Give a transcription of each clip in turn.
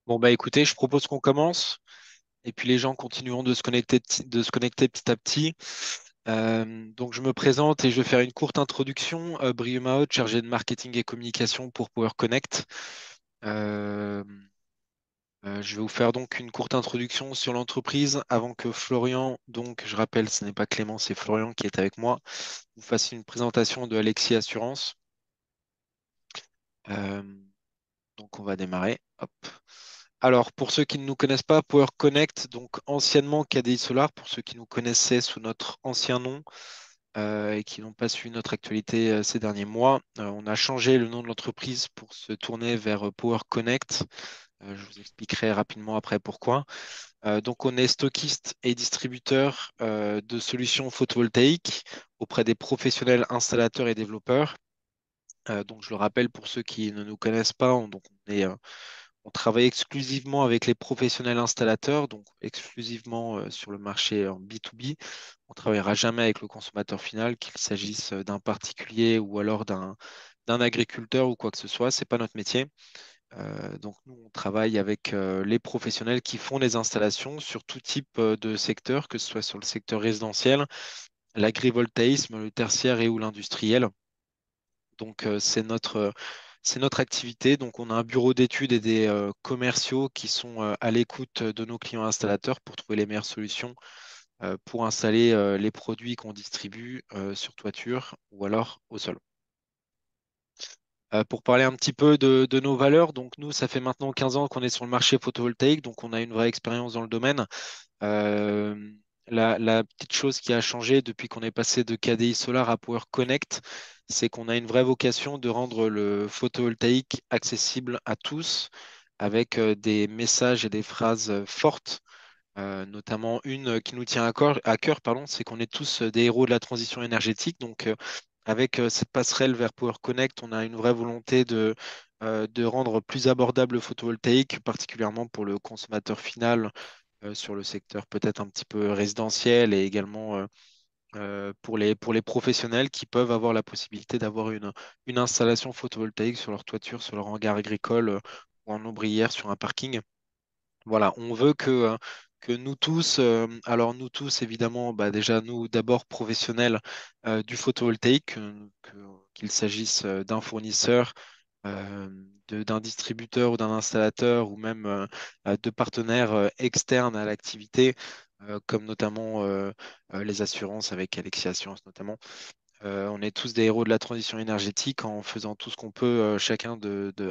Bon, bah écoutez, je propose qu'on commence et puis les gens continueront de se connecter petit à petit. Donc, je me présente et je vais faire une courte introduction. Brio Mahot, chargé de marketing et communication pour Power Connect. Euh, je vais vous faire donc une courte introduction sur l'entreprise avant que Florian, donc je rappelle, ce n'est pas Clément, c'est Florian qui est avec moi, vous fasse une présentation de Alexis Assurance. Euh, donc, on va démarrer. Hop. Alors, pour ceux qui ne nous connaissent pas, Power Connect, donc anciennement KDI Solar, pour ceux qui nous connaissaient sous notre ancien nom et qui n'ont pas suivi notre actualité ces derniers mois, on a changé le nom de l'entreprise pour se tourner vers Power Connect. Je vous expliquerai rapidement après pourquoi. Donc, on est stockiste et distributeur de solutions photovoltaïques auprès des professionnels installateurs et développeurs. Donc, je le rappelle pour ceux qui ne nous connaissent pas, on travaille exclusivement avec les professionnels installateurs, donc exclusivement sur le marché en B2B. On ne travaillera jamais avec le consommateur final, qu'il s'agisse d'un particulier ou alors d'un agriculteur ou quoi que ce soit. Ce n'est pas notre métier. Donc nous, on travaille avec les professionnels qui font les installations sur tout type de secteur, que ce soit sur le secteur résidentiel, l'agrivoltaïsme, le tertiaire et ou l'industriel. Donc, c'est notre activité. Donc, on a un bureau d'études et des commerciaux qui sont à l'écoute de nos clients installateurs pour trouver les meilleures solutions pour installer les produits qu'on distribue sur toiture ou alors au sol. Pour parler un petit peu de nos valeurs, donc nous, ça fait maintenant 15 ans qu'on est sur le marché photovoltaïque, donc on a une vraie expérience dans le domaine. Euh, la petite chose qui a changé depuis qu'on est passé de KDI Solar à Power Connect, c'est qu'on a une vraie vocation de rendre le photovoltaïque accessible à tous avec des messages et des phrases fortes. Notamment une qui nous tient à cœur, pardon, c'est qu'on est tous des héros de la transition énergétique. Donc, avec cette passerelle vers Power Connect, on a une vraie volonté de rendre plus abordable le photovoltaïque, particulièrement pour le consommateur final sur le secteur peut-être un petit peu résidentiel et également pour les professionnels qui peuvent avoir la possibilité d'avoir une installation photovoltaïque sur leur toiture, sur leur hangar agricole ou en ombrière sur un parking. Voilà, on veut que nous tous, alors nous tous évidemment, bah déjà nous d'abord professionnels du photovoltaïque, qu'il s'agisse d'un fournisseur, euh, d'un distributeur ou d'un installateur ou même de partenaires externes à l'activité, comme notamment les assurances avec Alexia Assurance notamment. On est tous des héros de la transition énergétique en faisant tout ce qu'on peut chacun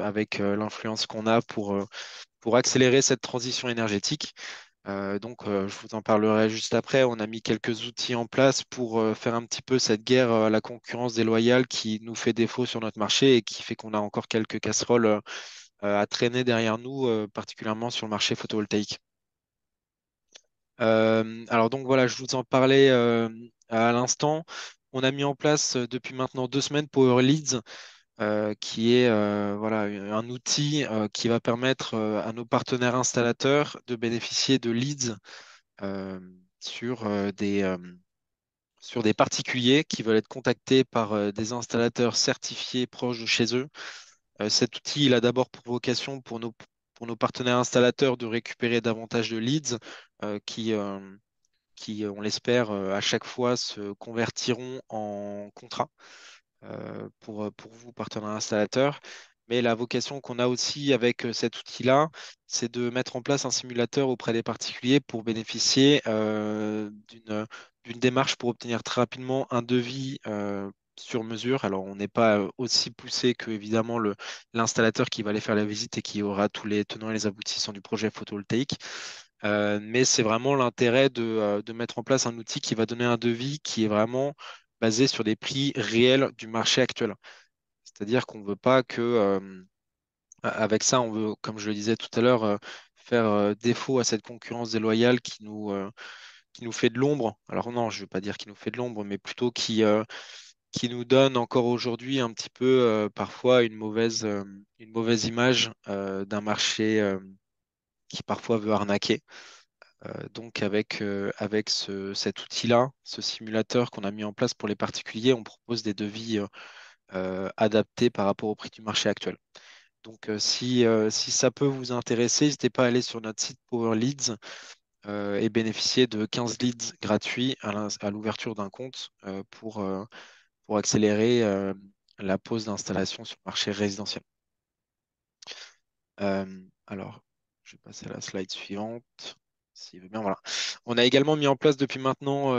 avec l'influence qu'on a pour accélérer cette transition énergétique. Je vous en parlerai juste après. On a mis quelques outils en place pour faire un petit peu cette guerre à la concurrence déloyale qui nous fait défaut sur notre marché et qui fait qu'on a encore quelques casseroles à traîner derrière nous, particulièrement sur le marché photovoltaïque. Alors donc voilà, je vous en parlais à l'instant. On a mis en place depuis maintenant 2 semaines Power Leads, qui est voilà, un outil qui va permettre à nos partenaires installateurs de bénéficier de leads euh, sur, sur des particuliers qui veulent être contactés par des installateurs certifiés proches de chez eux. Cet outil, il a d'abord pour vocation pour nos partenaires installateurs de récupérer davantage de leads qui, on l'espère, à chaque fois se convertiront en contrats pour vous, partenaires installateurs. Mais la vocation qu'on a aussi avec cet outil-là, c'est de mettre en place un simulateur auprès des particuliers pour bénéficier d'une démarche pour obtenir très rapidement un devis sur mesure. Alors, on n'est pas aussi poussé que, évidemment, l'installateur qui va aller faire la visite et qui aura tous les tenants et les aboutissants du projet photovoltaïque. Mais c'est vraiment l'intérêt de mettre en place un outil qui va donner un devis qui est vraiment basé sur des prix réels du marché actuel. C'est-à-dire qu'on ne veut pas que, avec ça, on veut, comme je le disais tout à l'heure, faire défaut à cette concurrence déloyale qui nous fait de l'ombre. Alors non, je ne veux pas dire qui nous fait de l'ombre, mais plutôt qui nous donne encore aujourd'hui un petit peu parfois une mauvaise image d'un marché qui parfois veut arnaquer. Donc avec cet outil-là, ce simulateur qu'on a mis en place pour les particuliers, on propose des devis adaptés par rapport au prix du marché actuel. Donc, si ça peut vous intéresser, n'hésitez pas à aller sur notre site Power Leads et bénéficier de 15 leads gratuits à l'ouverture d'un compte pour accélérer la pose d'installation sur le marché résidentiel. Alors, je vais passer à la slide suivante. S'il veut bien, voilà. On a également mis en place depuis maintenant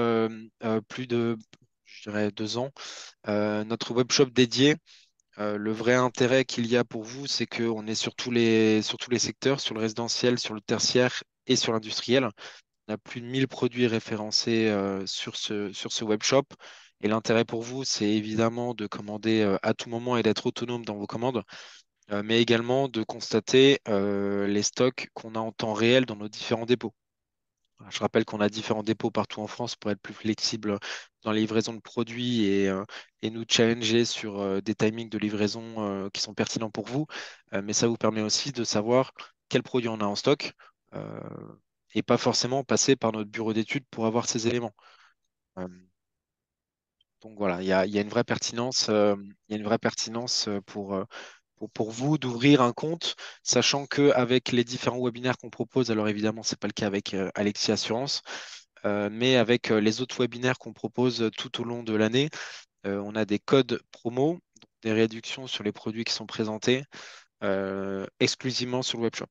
plus de, je dirais, 2 ans, notre webshop dédié. Le vrai intérêt qu'il y a pour vous, c'est qu'on est sur tous les secteurs, sur le résidentiel, sur le tertiaire et sur l'industriel. On a plus de 1000 produits référencés sur ce webshop. Et l'intérêt pour vous, c'est évidemment de commander à tout moment et d'être autonome dans vos commandes, mais également de constater les stocks qu'on a en temps réel dans nos différents dépôts. Voilà, je rappelle qu'on a différents dépôts partout en France pour être plus flexible dans la livraison de produits et nous challenger sur des timings de livraison qui sont pertinents pour vous. Mais ça vous permet aussi de savoir quels produits on a en stock euh, et pas forcément passer par notre bureau d'études pour avoir ces éléments. Euh, donc voilà, il y a une vraie pertinence, il y a une vraie pertinence pour vous d'ouvrir un compte, sachant qu'avec les différents webinaires qu'on propose, alors évidemment, ce n'est pas le cas avec Alexis Assurance, mais avec les autres webinaires qu'on propose tout au long de l'année, on a des codes promo, donc des réductions sur les produits qui sont présentés exclusivement sur le webshop.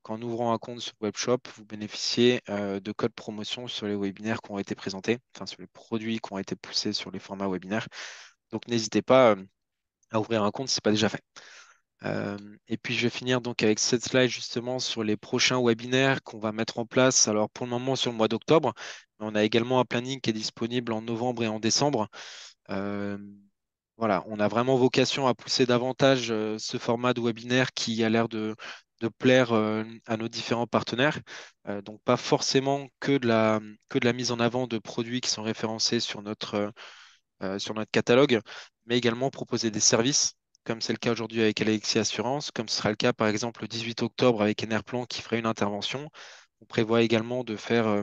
Donc, en ouvrant un compte sur le webshop, vous bénéficiez de codes promotion sur les webinaires qui ont été présentés, enfin sur les produits qui ont été poussés sur les formats webinaires. Donc n'hésitez pas à ouvrir un compte si ce n'est pas déjà fait. Euh, et puis je vais finir donc avec cette slide justement sur les prochains webinaires qu'on va mettre en place. Alors pour le moment sur le mois d'octobre, mais on a également un planning qui est disponible en novembre et en décembre. Euh, voilà, on a vraiment vocation à pousser davantage ce format de webinaire qui a l'air de plaire à nos différents partenaires. Donc pas forcément que de la mise en avant de produits qui sont référencés sur notre catalogue, mais également proposer des services, comme c'est le cas aujourd'hui avec Alexis Assurance, comme ce sera le cas par exemple le 18 octobre avec Enerplan qui ferait une intervention. On prévoit également de faire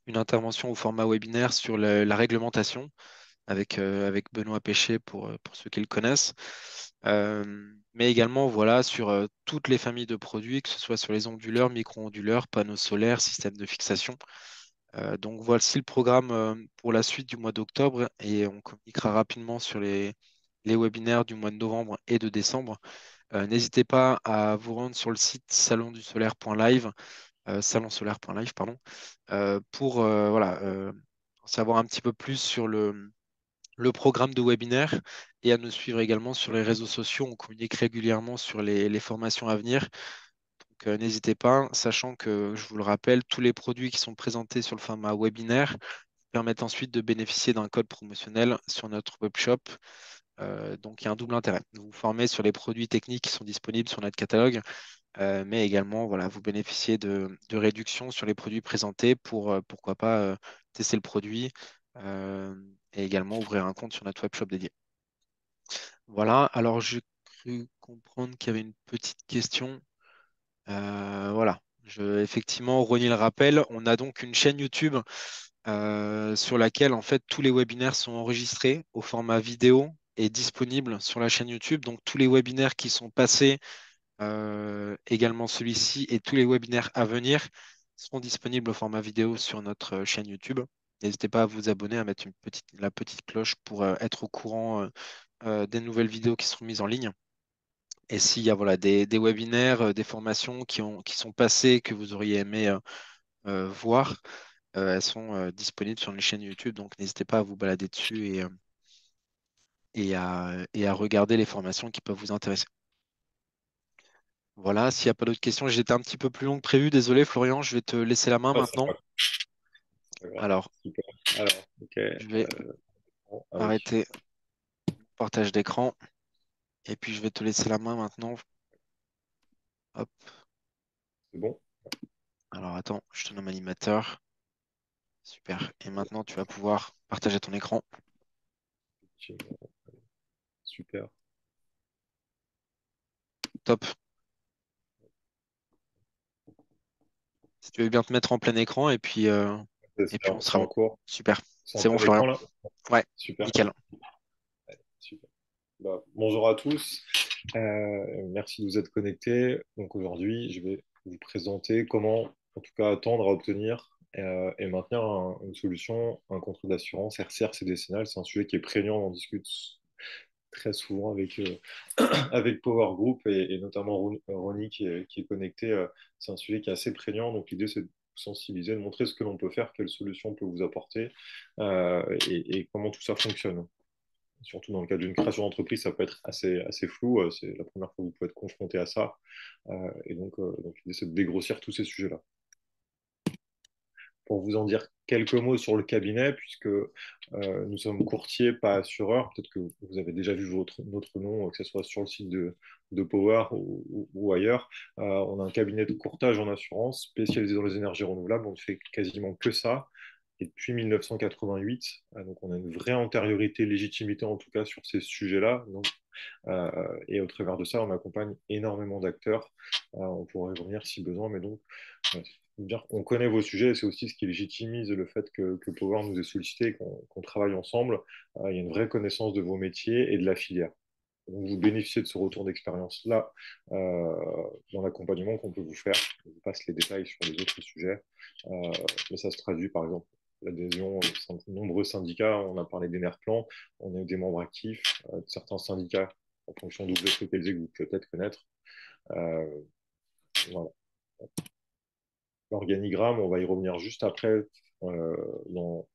une intervention au format webinaire sur la réglementation avec Benoît Péché pour ceux qui le connaissent. Mais également voilà, sur toutes les familles de produits, que ce soit sur les onduleurs, micro-onduleurs, panneaux solaires, systèmes de fixation. Donc voici le programme pour la suite du mois d'octobre et on communiquera rapidement sur les webinaires du mois de novembre et de décembre. N'hésitez pas à vous rendre sur le site salondusolaire.live, salonsolaire.live, pardon, pour voilà, en savoir un petit peu plus sur le programme de webinaire et à nous suivre également sur les réseaux sociaux. On communique régulièrement sur les formations à venir. Donc, n'hésitez pas, sachant que, je vous le rappelle, tous les produits qui sont présentés sur le format webinaire permettent ensuite de bénéficier d'un code promotionnel sur notre webshop. Donc, il y a un double intérêt. Vous vous formez sur les produits techniques qui sont disponibles sur notre catalogue, mais également, voilà, vous bénéficiez de réductions sur les produits présentés pour, pourquoi pas, tester le produit et également ouvrir un compte sur notre webshop dédié. Voilà, alors j'ai cru comprendre qu'il y avait une petite question. Voilà, effectivement, Ronny le rappelle, on a donc une chaîne YouTube sur laquelle en fait tous les webinaires sont enregistrés au format vidéo et disponibles sur la chaîne YouTube. Donc tous les webinaires qui sont passés, également celui-ci et tous les webinaires à venir seront disponibles au format vidéo sur notre chaîne YouTube. N'hésitez pas à vous abonner, à mettre la petite cloche pour être au courant des nouvelles vidéos qui seront mises en ligne. Et s'il y a voilà, des webinaires, des formations qui sont passées que vous auriez aimé voir, elles sont disponibles sur une chaîne YouTube. Donc n'hésitez pas à vous balader dessus et à regarder les formations qui peuvent vous intéresser. Voilà, s'il n'y a pas d'autres questions, j'étais un petit peu plus long que prévu. Désolé, Florian, je vais te laisser la main Ah, maintenant. c'est pas grave. Alors, Super. Alors, ok. je vais Bon, ah oui, arrêter le partage d'écran et puis je vais te laisser la main maintenant. Hop. c'est bon. Alors attends, je te nomme animateur. Super. Et maintenant, tu vas pouvoir partager ton écran. Super. Top. Si tu veux bien te mettre en plein écran et puis on C'est sera en bon. cours. Super. C'est en C'est bon, plein Florian. écran là? Ouais, Super. nickel. Super. Bonjour à tous. Merci de vous être connectés. Donc aujourd'hui, je vais vous présenter comment, en tout cas, attendre à obtenir et maintenir une solution, un contrat d'assurance RCRC décennal. C'est un sujet qui est prégnant, on en discute très souvent avec, avec Power Group et notamment Ronnie qui est connecté. C'est un sujet qui est assez prégnant. Donc l'idée, c'est de vous sensibiliser, de montrer ce que l'on peut faire, quelles solutions on peut vous apporter et comment tout ça fonctionne. Surtout dans le cas d'une création d'entreprise, ça peut être assez flou. C'est la première fois que vous pouvez être confronté à ça. Donc l'idée, c'est de dégrossir tous ces sujets-là. Pour vous en dire quelques mots sur le cabinet, puisque nous sommes courtiers, pas assureurs. Peut-être que vous avez déjà vu notre nom, que ce soit sur le site de Power ou ailleurs. On a un cabinet de courtage en assurance spécialisé dans les énergies renouvelables. On ne fait quasiment que ça. Et depuis 1988, donc on a une vraie antériorité, légitimité en tout cas sur ces sujets-là. Et au travers de ça, on accompagne énormément d'acteurs. On pourrait y revenir si besoin, mais donc, dire qu'on connaît vos sujets, c'est aussi ce qui légitimise le fait que Power nous ait sollicité, qu'on travaille ensemble. Il y a une vraie connaissance de vos métiers et de la filière. Donc, vous bénéficiez de ce retour d'expérience-là dans l'accompagnement qu'on peut vous faire. Je vous passe les détails sur les autres sujets, mais ça se traduit par exemple l'adhésion de nombreux syndicats. On a parlé d'Enerplan, on a des membres actifs de certains syndicats en fonction d'où vous êtes localisé que vous pouvez peut-être connaître. Euh, voilà. L'organigramme, on va y revenir juste après dans,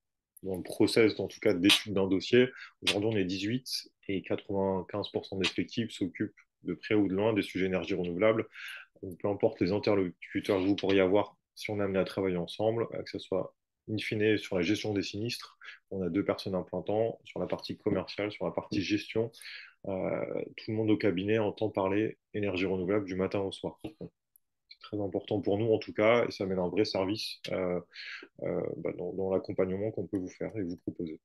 dans le process, en tout cas, d'étude d'un dossier. Aujourd'hui, on est 18 et 95% d'effectifs s'occupent de près ou de loin des sujets énergie renouvelable. Donc, peu importe les interlocuteurs que vous pourriez avoir si on est amené à travailler ensemble, que ce soit in fine sur la gestion des sinistres, on a deux personnes à plein temps, sur la partie commerciale, sur la partie gestion, tout le monde au cabinet entend parler énergie renouvelable du matin au soir. C'est très important pour nous en tout cas, et ça mène un vrai service dans l'accompagnement qu'on peut vous faire et vous proposer.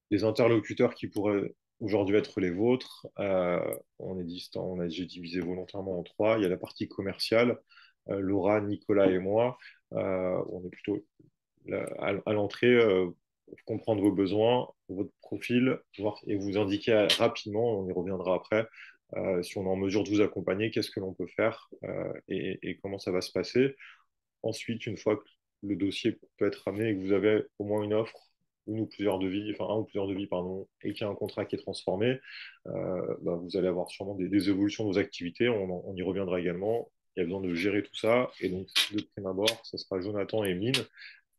Les interlocuteurs qui pourraient aujourd'hui être les vôtres, j'ai divisé volontairement en trois. Il y a la partie commerciale, Laura, Nicolas et moi. On est plutôt à l'entrée pour comprendre vos besoins, votre profil, voir, et vous indiquer rapidement, on y reviendra après, si on est en mesure de vous accompagner, qu'est-ce que l'on peut faire et comment ça va se passer. Ensuite, une fois que le dossier peut être amené et que vous avez au moins une offre, une ou plusieurs devis, enfin un ou plusieurs devis, pardon, et qu'il y a un contrat qui est transformé, vous allez avoir sûrement des évolutions de vos activités. On y reviendra également. Il y a besoin de gérer tout ça. Et donc, de prime abord, ce sera Jonathan et Emeline.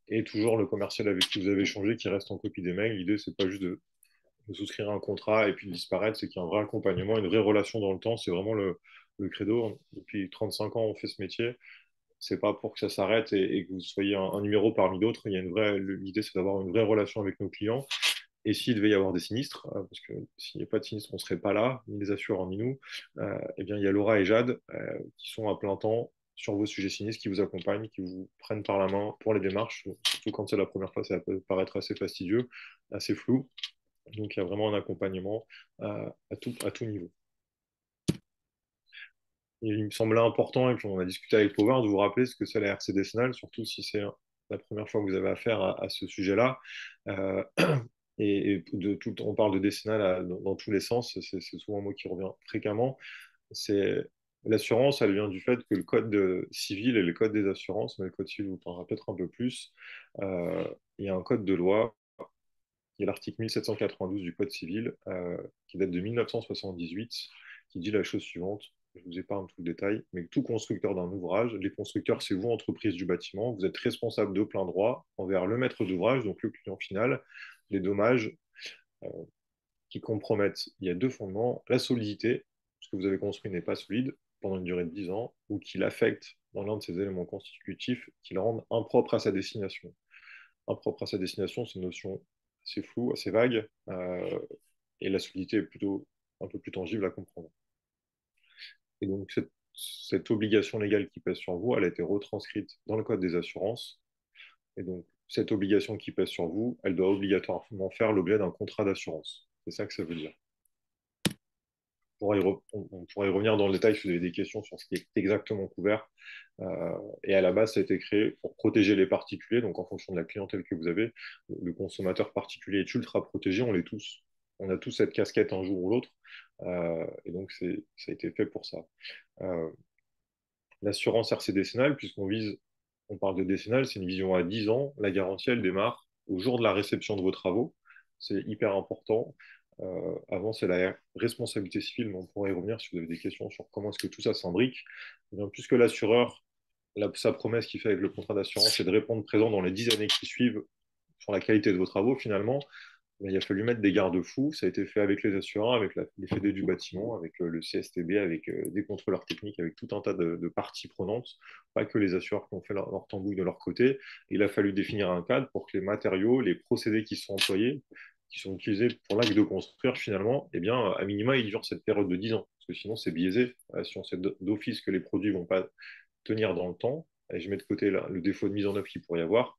Et toujours le commercial avec qui vous avez échangé qui reste en copie des mails. L'idée, c'est pas juste de souscrire un contrat et puis de disparaître, c'est qu'il y a un vrai accompagnement, une vraie relation dans le temps. C'est vraiment le credo. Depuis 35 ans, on fait ce métier. C'est pas pour que ça s'arrête et que vous soyez un numéro parmi d'autres. Il y a l'idée, c'est d'avoir une vraie relation avec nos clients. Et s'il devait y avoir des sinistres, parce que s'il n'y a pas de sinistre, on ne serait pas là, ni les assureurs, ni nous, eh bien, il y a Laura et Jade qui sont à plein temps sur vos sujets sinistres, qui vous accompagnent, qui vous prennent par la main pour les démarches. Surtout quand c'est la première fois, ça peut paraître assez fastidieux, assez flou. Donc, il y a vraiment un accompagnement à tout niveau. Il me semblait important, et puis on a discuté avec Power, de vous rappeler ce que c'est la RC décennale, surtout si c'est la première fois que vous avez affaire à ce sujet-là. Euh, on parle de décennale dans tous les sens, c'est souvent un mot qui revient fréquemment. C'est l'assurance, elle vient du fait que le code civil et le code des assurances, mais le code civil vous parlera peut-être un peu plus. Il y a un code de loi, il y a l'article 1792 du code civil qui date de 1978, qui dit la chose suivante. Je vous épargne tout le détail, mais tout constructeur d'un ouvrage, les constructeurs, c'est vous, entreprise du bâtiment, vous êtes responsable de plein droit envers le maître d'ouvrage, donc le client final, les dommages euh, qui compromettent. Il y a deux fondements, la solidité, ce que vous avez construit n'est pas solide pendant une durée de 10 ans, ou qu'il affecte dans l'un de ses éléments constitutifs, qui le rendent impropre à sa destination. Impropre à sa destination, c'est une notion assez floue, assez vague, et la solidité est plutôt un peu plus tangible à comprendre. Et donc, cette obligation légale qui pèse sur vous, elle a été retranscrite dans le Code des assurances. Et donc, cette obligation qui pèse sur vous, elle doit obligatoirement faire l'objet d'un contrat d'assurance. C'est ça que ça veut dire. On pourra y revenir dans le détail si vous avez des questions sur ce qui est exactement couvert. Et à la base, ça a été créé pour protéger les particuliers. Donc, en fonction de la clientèle que vous avez, le consommateur particulier est ultra protégé, on l'est tous. On a tous cette casquette un jour ou l'autre, et donc ça a été fait pour ça. Euh, L'assurance RC décennale, on parle de décennale, c'est une vision à 10 ans. La garantie, elle démarre au jour de la réception de vos travaux. C'est hyper important. Avant, c'est la responsabilité civile, mais on pourrait y revenir si vous avez des questions sur comment est-ce que tout ça s'imbrique. Eh bien, puisque l'assureur, sa promesse qu'il fait avec le contrat d'assurance, c'est de répondre présent dans les 10 années qui suivent sur la qualité de vos travaux, finalement, il a fallu mettre des garde-fous. Ça a été fait avec les assureurs, avec les fédés du bâtiment, avec le CSTB, avec des contrôleurs techniques, avec tout un tas de parties prenantes, pas que les assureurs qui ont fait leur tambouille de leur côté. Il a fallu définir un cadre pour que les matériaux, les procédés qui sont employés, qui sont utilisés pour l'acte de construire, finalement, eh bien, à minima, ils durent cette période de 10 ans. Parce que sinon, c'est biaisé. Si on sait d'office que les produits ne vont pas tenir dans le temps, et je mets de côté le défaut de mise en œuvre qu'il pourrait y avoir,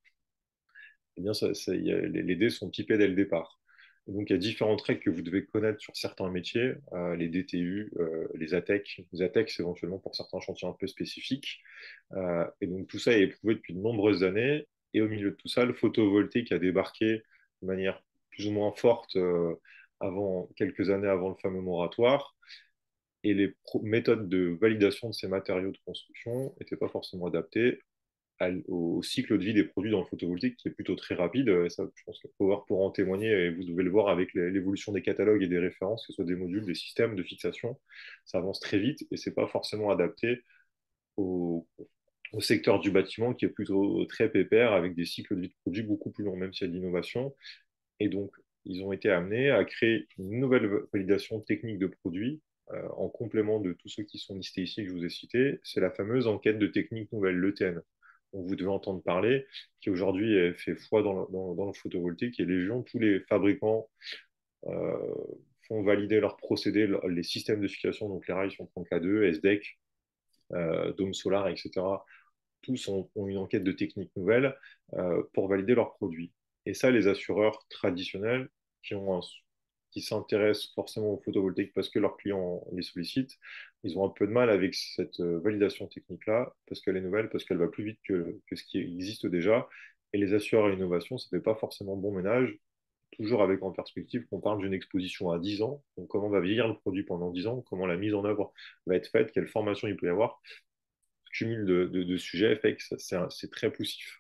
eh bien, les dés sont typés dès le départ. Et donc, il y a différents traits que vous devez connaître sur certains métiers, les DTU, les ATEC, les ATEX éventuellement pour certains chantiers un peu spécifiques. Et donc, tout ça est éprouvé depuis de nombreuses années. Et au milieu de tout ça, le photovoltaïque a débarqué de manière plus ou moins forte quelques années avant le fameux moratoire. Et les méthodes de validation de ces matériaux de construction n'étaient pas forcément adaptées au cycle de vie des produits dans le photovoltaïque qui est plutôt très rapide. Ça, je pense que Power pourra en témoigner et vous devez le voir avec l'évolution des catalogues et des références, que ce soit des modules, des systèmes de fixation. Ça avance très vite et c'est pas forcément adapté au, au secteur du bâtiment qui est plutôt très pépère avec des cycles de vie de produits beaucoup plus longs, même s'il y a de l'innovation. Et donc, ils ont été amenés à créer une nouvelle validation technique de produits en complément de tous ceux qui sont listés ici que je vous ai cités. C'est la fameuse enquête de technique nouvelle, l'ETN, dont vous devez entendre parler, qui aujourd'hui fait foi dans le photovoltaïque et Légion. Tous les fabricants euh, font valider leurs procédés, les systèmes de fixation, donc les rails sont 30K2, SDEC, Dome Solar, etc. Tous ont une enquête de technique nouvelle pour valider leurs produits. Et ça, les assureurs traditionnels qui ont qui s'intéressent forcément au photovoltaïque parce que leurs clients les sollicitent, ils ont un peu de mal avec cette validation technique-là, parce qu'elle est nouvelle, parce qu'elle va plus vite que ce qui existe déjà. Et les assureurs à l'innovation, ça ne fait pas forcément bon ménage, toujours avec en perspective qu'on parle d'une exposition à 10 ans, donc comment va vieillir le produit pendant 10 ans, comment la mise en œuvre va être faite, quelle formation il peut y avoir. Ce cumul de sujets fait que c'est très poussif.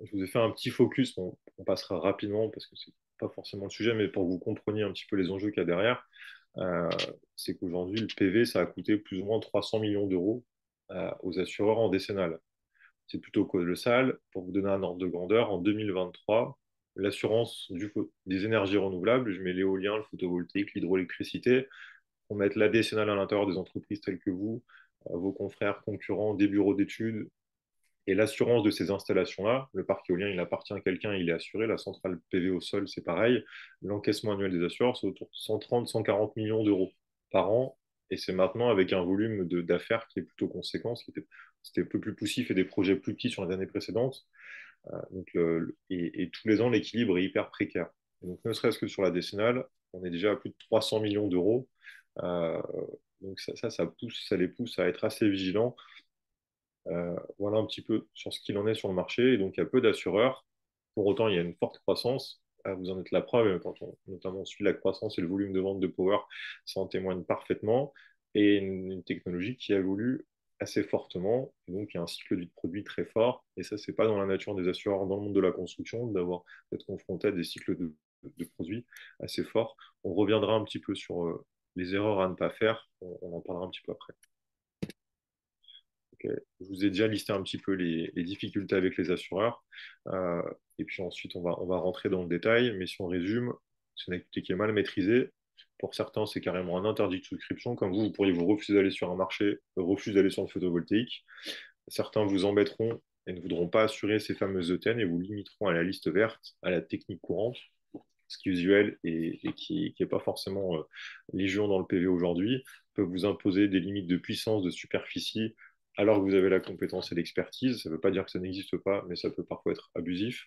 Je vous ai fait un petit focus, on passera rapidement parce que c'est pas forcément le sujet, mais pour que vous compreniez un petit peu les enjeux qu'il y a derrière, euh, c'est qu'aujourd'hui, le PV, ça a coûté plus ou moins 300 millions d'euros aux assureurs en décennale. C'est plutôt colossal. Pour vous donner un ordre de grandeur, en 2023, l'assurance des énergies renouvelables, je mets l'éolien, le photovoltaïque, l'hydroélectricité, on met la décennale à l'intérieur des entreprises telles que vous, vos confrères, concurrents, des bureaux d'études, et l'assurance de ces installations-là, le parc éolien, il appartient à quelqu'un, il est assuré. La centrale PV au sol, c'est pareil. L'encaissement annuel des assureurs, c'est autour de 130, 140 millions d'euros par an. Et c'est maintenant avec un volume d'affaires qui est plutôt conséquent. C'était un peu plus poussif et des projets plus petits sur les années précédentes. Et tous les ans, l'équilibre est hyper précaire. Et donc, ne serait-ce que sur la décennale, on est déjà à plus de 300 millions d'euros. Euh, donc, ça les pousse à être assez vigilants. Voilà un petit peu sur ce qu'il en est sur le marché. Et donc, il y a peu d'assureurs. Pour autant, il y a une forte croissance. Vous en êtes la preuve, quand on notamment suit la croissance et le volume de vente de Power, ça en témoigne parfaitement. Et une technologie qui évolue assez fortement. Et donc, il y a un cycle de vie de produit très fort. Et ça, c'est pas dans la nature des assureurs dans le monde de la construction, d'être confronté à des cycles de produits assez forts. On reviendra un petit peu sur les erreurs à ne pas faire. On en parlera un petit peu après. Je vous ai déjà listé un petit peu les difficultés avec les assureurs. Euh, et puis ensuite, on va rentrer dans le détail. Mais si on résume, c'est une activité qui est mal maîtrisée. Pour certains, c'est carrément un interdit de souscription. Comme vous pourriez vous refuser d'aller sur un marché, refuser d'aller sur le photovoltaïque. Certains vous embêteront et ne voudront pas assurer ces fameuses ETN et vous limiteront à la liste verte, à la technique courante, ce qui est usuel et qui n'est pas forcément légion dans le PV aujourd'hui, peuvent vous imposer des limites de puissance, de superficie, alors que vous avez la compétence et l'expertise. Ça ne veut pas dire que ça n'existe pas, mais ça peut parfois être abusif.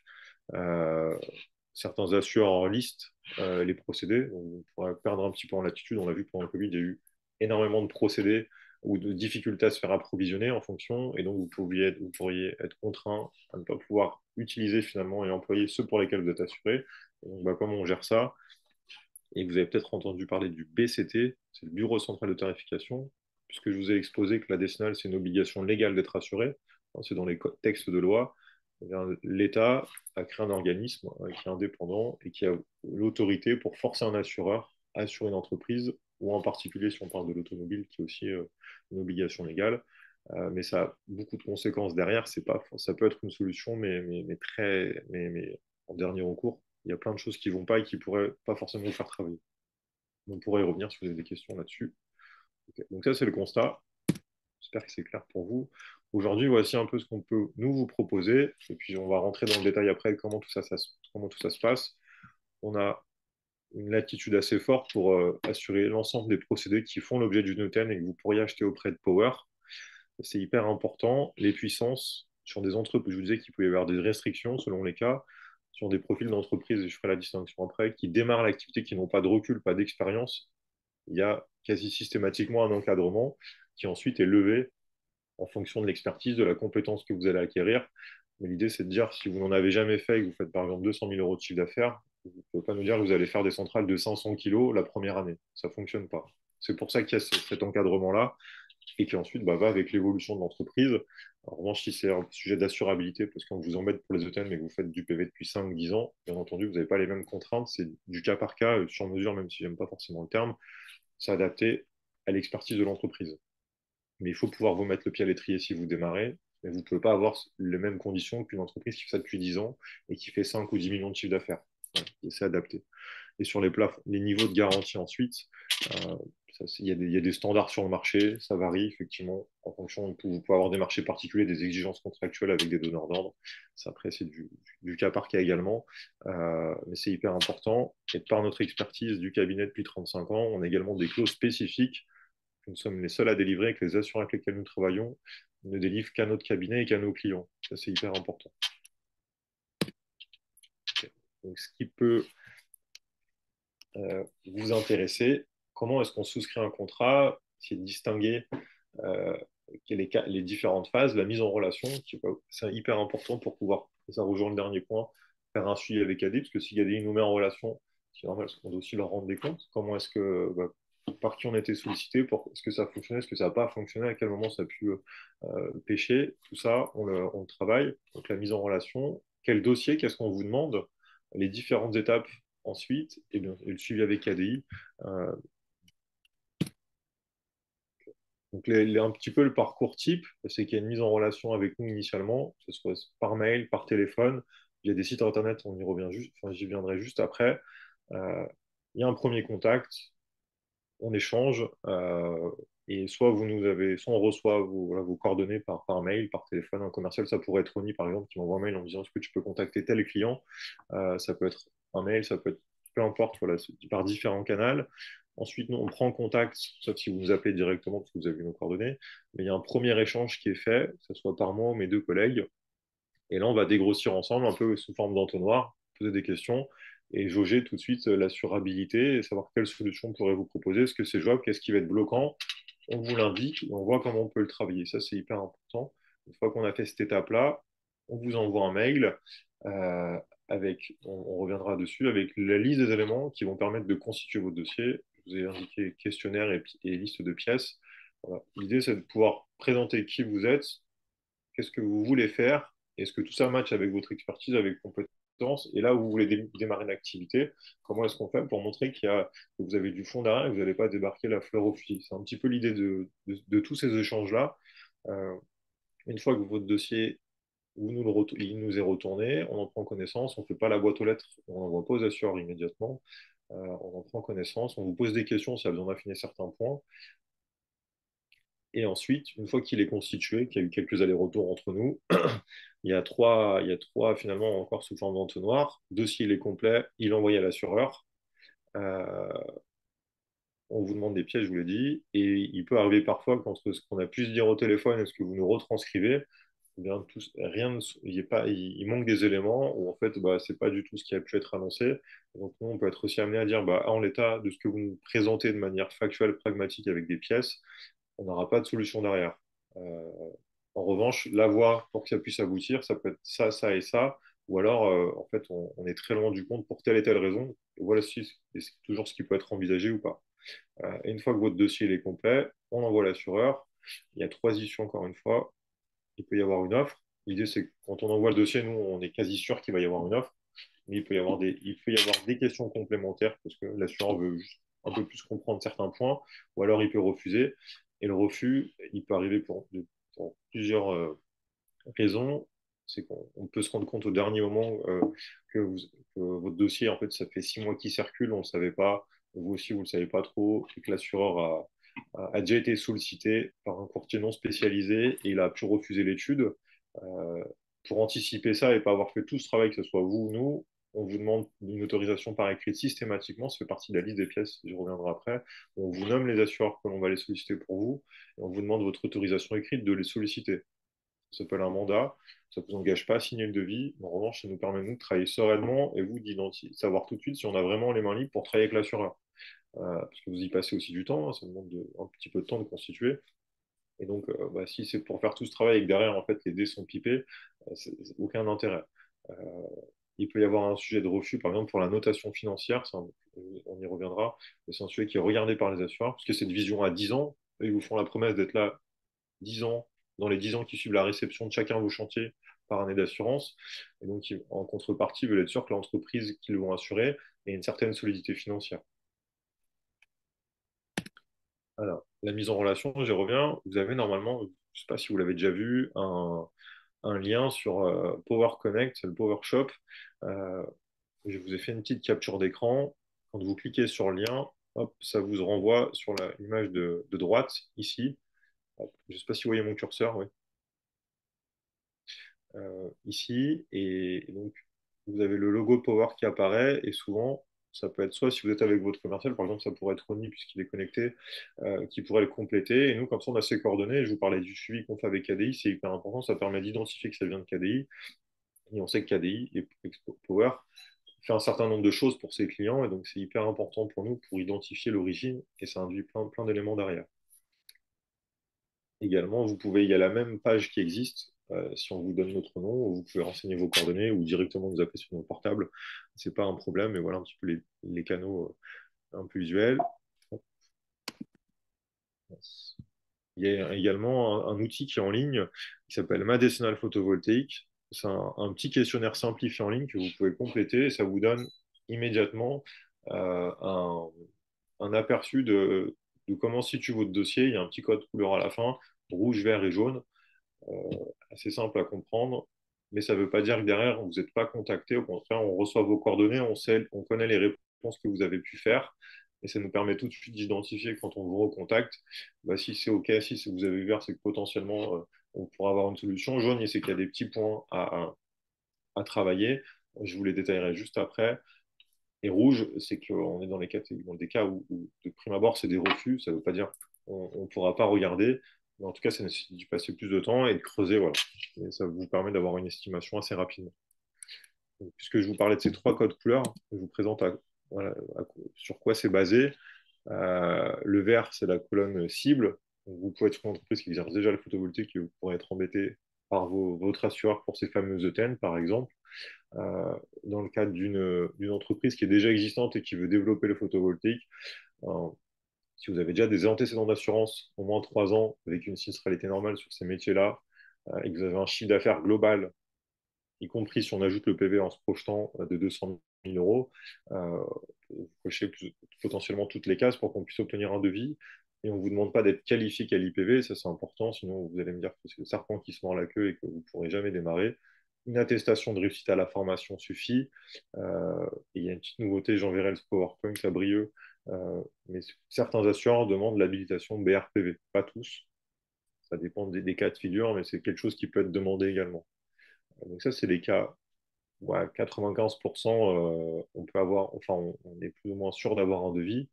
Euh, Certains assurent en liste les procédés. On pourrait perdre un petit peu en latitude. On l'a vu pendant le Covid, il y a eu énormément de procédés ou de difficultés à se faire approvisionner en fonction. Et donc, vous pourriez être contraint à ne pas pouvoir utiliser finalement et employer ceux pour lesquels vous êtes assuré. Donc, bah, comment on gère ça? Et vous avez peut-être entendu parler du BCT, c'est le Bureau central de tarification, puisque je vous ai exposé que la décennale, c'est une obligation légale d'être assuré. C'est dans les textes de loi. L'État a créé un organisme qui est indépendant et qui a l'autorité pour forcer un assureur à assurer une entreprise, ou en particulier si on parle de l'automobile, qui est aussi une obligation légale. Mais ça a beaucoup de conséquences derrière. C'est pas, ça peut être une solution, mais en dernier recours. Il y a plein de choses qui ne vont pas et qui ne pourraient pas forcément vous faire travailler. On pourrait y revenir si vous avez des questions là-dessus. Okay. Donc ça, c'est le constat. J'espère que c'est clair pour vous. Aujourd'hui, voici un peu ce qu'on peut nous vous proposer. Et puis, on va rentrer dans le détail après comment comment tout ça se passe. On a une latitude assez forte pour assurer l'ensemble des procédés qui font l'objet d'une ETN et que vous pourriez acheter auprès de Power. C'est hyper important. Les puissances sur des entreprises, je vous disais qu'il pouvait y avoir des restrictions selon les cas, sur des profils d'entreprise, et je ferai la distinction après, qui démarrent l'activité, qui n'ont pas de recul, pas d'expérience. Il y a quasi systématiquement un encadrement qui ensuite est levé en fonction de l'expertise, de la compétence que vous allez acquérir. Mais l'idée, c'est de dire, si vous n'en avez jamais fait et que vous faites par exemple 200 000 euros de chiffre d'affaires, vous ne pouvez pas nous dire que vous allez faire des centrales de 500 kilos la première année. Ça ne fonctionne pas. C'est pour ça qu'il y a cet encadrement-là et qui ensuite va avec l'évolution de l'entreprise. En revanche, si c'est un sujet d'assurabilité, parce qu'on vous embête pour les ETN, mais que vous faites du PV depuis 5-10 ans, bien entendu, vous n'avez pas les mêmes contraintes. C'est du cas par cas, sur mesure, même si j'aime pas forcément le terme. C'est adapté à l'expertise de l'entreprise. Mais il faut pouvoir vous mettre le pied à l'étrier si vous démarrez. Mais vous ne pouvez pas avoir les mêmes conditions qu'une entreprise qui fait ça depuis 10 ans et qui fait 5 ou 10 millions de chiffre d'affaires. Ouais, et c'est adapté. Et sur les niveaux de garantie ensuite, euh, il y a des standards sur le marché, ça varie effectivement en fonction. Vous pouvez avoir des marchés particuliers, des exigences contractuelles avec des donneurs d'ordre. Ça, après, c'est du cas par cas également. Mais c'est hyper important. Et par notre expertise du cabinet depuis 35 ans, on a également des clauses spécifiques. Nous sommes les seuls à délivrer, que les assureurs avec lesquels nous travaillons ne délivrent qu'à notre cabinet et qu'à nos clients. Ça, c'est hyper important. Okay. Donc, ce qui peut vous intéresser, comment est-ce qu'on souscrit un contrat, c'est de distinguer euh, les différentes phases, la mise en relation, c'est hyper important pour pouvoir, ça rejoint le dernier point, faire un suivi avec AD, parce que si AD nous met en relation, c'est normal, parce qu'on doit aussi leur rendre des comptes, comment est-ce que, par qui on a été sollicité, est-ce que ça a fonctionné, est-ce que ça n'a pas fonctionné, à quel moment ça a pu pêcher, tout ça, on le travaille, donc la mise en relation, quel dossier, qu'est-ce qu'on vous demande, les différentes étapes ensuite, et le suivi avec ADI. Donc, un petit peu le parcours type, c'est qu'il y a une mise en relation avec nous initialement, que ce soit par mail, par téléphone. Il y a des sites internet, on y revient juste, enfin, j'y viendrai juste après. Il y a un premier contact, on échange, et soit on reçoit voilà, vos coordonnées par mail, par téléphone. Un commercial, ça pourrait être Ronnie, par exemple, qui m'envoie un mail en me disant est-ce que tu peux contacter tel client. Ça peut être un mail, ça peut être peu importe, voilà, par différents canaux. Ensuite, nous, on prend contact, sauf si vous nous appelez directement parce que vous avez nos coordonnées. Mais il y a un premier échange qui est fait, que ce soit par moi ou mes deux collègues. Et là, on va dégrossir ensemble, un peu sous forme d'entonnoir, poser des questions et jauger tout de suite l'assurabilité et savoir quelle solution on pourrait vous proposer. Est-ce que c'est jouable? Qu'est-ce qui va être bloquant? On vous l'indique et on voit comment on peut le travailler. Ça, c'est hyper important. Une fois qu'on a fait cette étape-là, on vous envoie un mail euh, on reviendra dessus, avec la liste des éléments qui vont permettre de constituer votre dossier. Je vous ai indiqué questionnaire et liste de pièces. Voilà. L'idée, c'est de pouvoir présenter qui vous êtes, qu'est-ce que vous voulez faire, est-ce que tout ça match avec votre expertise, avec vos compétences, et là où vous voulez démarrer l'activité, comment est-ce qu'on fait pour montrer que vous avez du fond derrière et que vous n'allez pas débarquer la fleur au fusil. C'est un petit peu l'idée de tous ces échanges-là. Euh, une fois que votre dossier il nous est retourné, on en prend connaissance, on ne fait pas la boîte aux lettres, on n'envoie pas aux assureurs immédiatement, on en prend connaissance, on vous pose des questions si vous a besoin d'affiner certains points, et ensuite, une fois qu'il est constitué, qu'il y a eu quelques allers-retours entre nous, il y a trois finalement encore sous forme d'entonnoir. Dossier, il est complet, il est envoyé à l'assureur. Euh, on vous demande des pièces, je vous l'ai dit, et il peut arriver parfois qu'entre ce qu'on a pu se dire au téléphone et ce que vous nous retranscrivez, eh bien, rien, il manque des éléments où en fait, bah, c'est pas du tout ce qui a pu être annoncé. Donc, nous, on peut être aussi amené à dire, bah, en l'état de ce que vous nous présentez de manière factuelle, pragmatique avec des pièces, on n'aura pas de solution derrière. En revanche, la voie pour que ça puisse aboutir, ça peut être ça, ça et ça. ou alors, en fait, on est très loin du compte pour telle et telle raison. Et voilà et c'est toujours ce qui peut être envisagé ou pas. Et une fois que votre dossier il est complet, on envoie à l'assureur. Il y a trois issues encore une fois. Il peut y avoir une offre. L'idée, c'est que quand on envoie le dossier, nous, on est quasi sûr qu'il va y avoir une offre. Mais il peut y avoir des questions complémentaires parce que l'assureur veut juste un peu plus comprendre certains points, ou alors il peut refuser. Et le refus, il peut arriver pour plusieurs raison, c'est qu'on peut se rendre compte au dernier moment que votre dossier, en fait, ça fait 6 mois qu'il circule, on ne le savait pas, vous aussi, vous ne le savez pas trop, et que l'assureur a déjà été sollicité par un courtier non spécialisé et il a pu refuser l'étude. Euh, pour anticiper ça et pas avoir fait tout ce travail, que ce soit vous ou nous, on vous demande une autorisation par écrit systématiquement, ça fait partie de la liste des pièces, j'y reviendrai après. On vous nomme les assureurs que l'on va les solliciter pour vous et on vous demande votre autorisation écrite de les solliciter. Ça s'appelle un mandat. Ça ne vous engage pas à signer le devis. En revanche, ça nous permet nous, de travailler sereinement et vous d'identifier, savoir tout de suite si on a vraiment les mains libres pour travailler avec l'assureur. Parce que vous y passez aussi du temps, hein, ça demande un petit peu de temps de constituer. Et donc, bah, si c'est pour faire tout ce travail et que derrière, en fait, les dés sont pipés, c'est aucun intérêt. Euh, il peut y avoir un sujet de refus, par exemple, pour la notation financière, on y reviendra, mais c'est un sujet qui est regardé par les assureurs, parce que cette vision à 10 ans, eux, ils vous font la promesse d'être là 10 ans, dans les 10 ans qui suivent la réception de chacun de vos chantiers par année d'assurance. Et donc, en contrepartie, ils veulent être sûrs que l'entreprise qu'ils vont assurer ait une certaine solidité financière. Alors, la mise en relation, j'y reviens. Vous avez normalement, je ne sais pas si vous l'avez déjà vu, un lien sur Power Connect, c'est le Power Shop. Euh, je vous ai fait une petite capture d'écran. Quand vous cliquez sur le lien, hop, ça vous renvoie sur l'image de droite, ici. Hop, je ne sais pas si vous voyez mon curseur, oui. Ici. Et donc, vous avez le logo Power qui apparaît. Et souvent, ça peut être soit si vous êtes avec votre commercial, par exemple, ça pourrait être Ronnie puisqu'il est connecté, qui pourrait le compléter. Et nous, comme ça, on a ses coordonnées. Je vous parlais du suivi qu'on fait avec KDI. C'est hyper important. Ça permet d'identifier que ça vient de KDI. Et on sait que KDI et Power fait un certain nombre de choses pour ses clients. Et donc, c'est hyper important pour nous pour identifier l'origine. Et ça induit plein d'éléments derrière. Également, il y a la même page qui existe. Si on vous donne notre nom, vous pouvez renseigner vos coordonnées ou directement nous appeler sur notre portable. C'est pas un problème, mais voilà un petit peu les canaux un peu visuels. Il y a également un outil qui est en ligne qui s'appelle Medicinal Photovoltaic. C'est un petit questionnaire simplifié en ligne que vous pouvez compléter et ça vous donne immédiatement euh, un, un aperçu de comment situe votre dossier. Il y a un petit code couleur à la fin, rouge, vert et jaune. euh, Assez simple à comprendre, mais ça ne veut pas dire que derrière, vous n'êtes pas contacté. Au contraire, on reçoit vos coordonnées, on connaît les réponses que vous avez pu faire, et ça nous permet tout de suite d'identifier quand on vous recontacte, bah, si c'est OK, si vous avez vu, c'est que potentiellement, on pourra avoir une solution. Jaune, c'est qu'il y a des petits points à travailler. Je vous les détaillerai juste après. Et rouge, c'est qu'on est dans des cas où, de prime abord, c'est des refus. Ça ne veut pas dire qu'on ne pourra pas regarder. Mais en tout cas, ça nécessite d'y passer plus de temps et de creuser. Voilà. Et ça vous permet d'avoir une estimation assez rapidement. Donc, puisque je vous parlais de ces trois codes couleurs, je vous présente voilà, sur quoi c'est basé. Le vert, c'est la colonne cible. Donc, vous pouvez être une entreprise qui exerce déjà le photovoltaïque et vous pourrez être embêté par votre assureur pour ces fameuses ETN, par exemple. Dans le cadre d'une entreprise qui est déjà existante et qui veut développer le photovoltaïque, euh, si vous avez déjà des antécédents d'assurance, au moins 3 ans, avec une sinistralité normale sur ces métiers-là, et que vous avez un chiffre d'affaires global, y compris si on ajoute le PV en se projetant de 200 000 euros, vous cochez potentiellement toutes les cases pour qu'on puisse obtenir un devis. Et on ne vous demande pas d'être qualifié qu'à l'IPV, ça c'est important, sinon vous allez me dire que c'est le serpent qui se mord la queue et que vous ne pourrez jamais démarrer. Une attestation de réussite à la formation suffit. Et il y a une petite nouveauté, j'enverrai le PowerPoint à Brieux, mais certains assureurs demandent l'habilitation BRPV, pas tous. Ça dépend des cas de figure, mais c'est quelque chose qui peut être demandé également. Donc ça, c'est les cas, ouais, 95%, on peut avoir, enfin, on est plus ou moins sûr d'avoir un devis.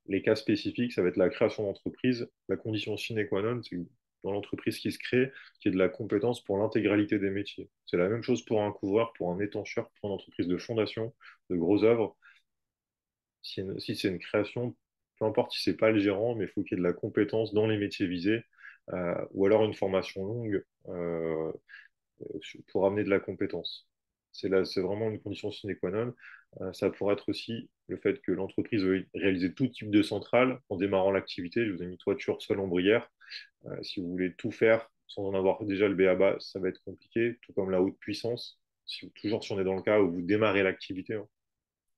Les cas spécifiques, ça va être la création d'entreprise. La condition sine qua non, c'est dans l'entreprise qui se crée, qu'il y ait de la compétence pour l'intégralité des métiers. C'est la même chose pour un couvreur, pour un étancheur, pour une entreprise de fondation, de grosses œuvres. Si c'est une création, peu importe si c'est pas le gérant, mais il faut qu'il y ait de la compétence dans les métiers visés, ou alors une formation longue pour amener de la compétence. C'est vraiment une condition sine qua non. Ça pourrait être aussi le fait que l'entreprise veuille réaliser tout type de centrale en démarrant l'activité. Je vous ai mis toiture, sol, ombrière. Si vous voulez tout faire sans en avoir déjà le BABA, ça va être compliqué, tout comme la haute puissance. Toujours si on est dans le cas où vous démarrez l'activité, hein.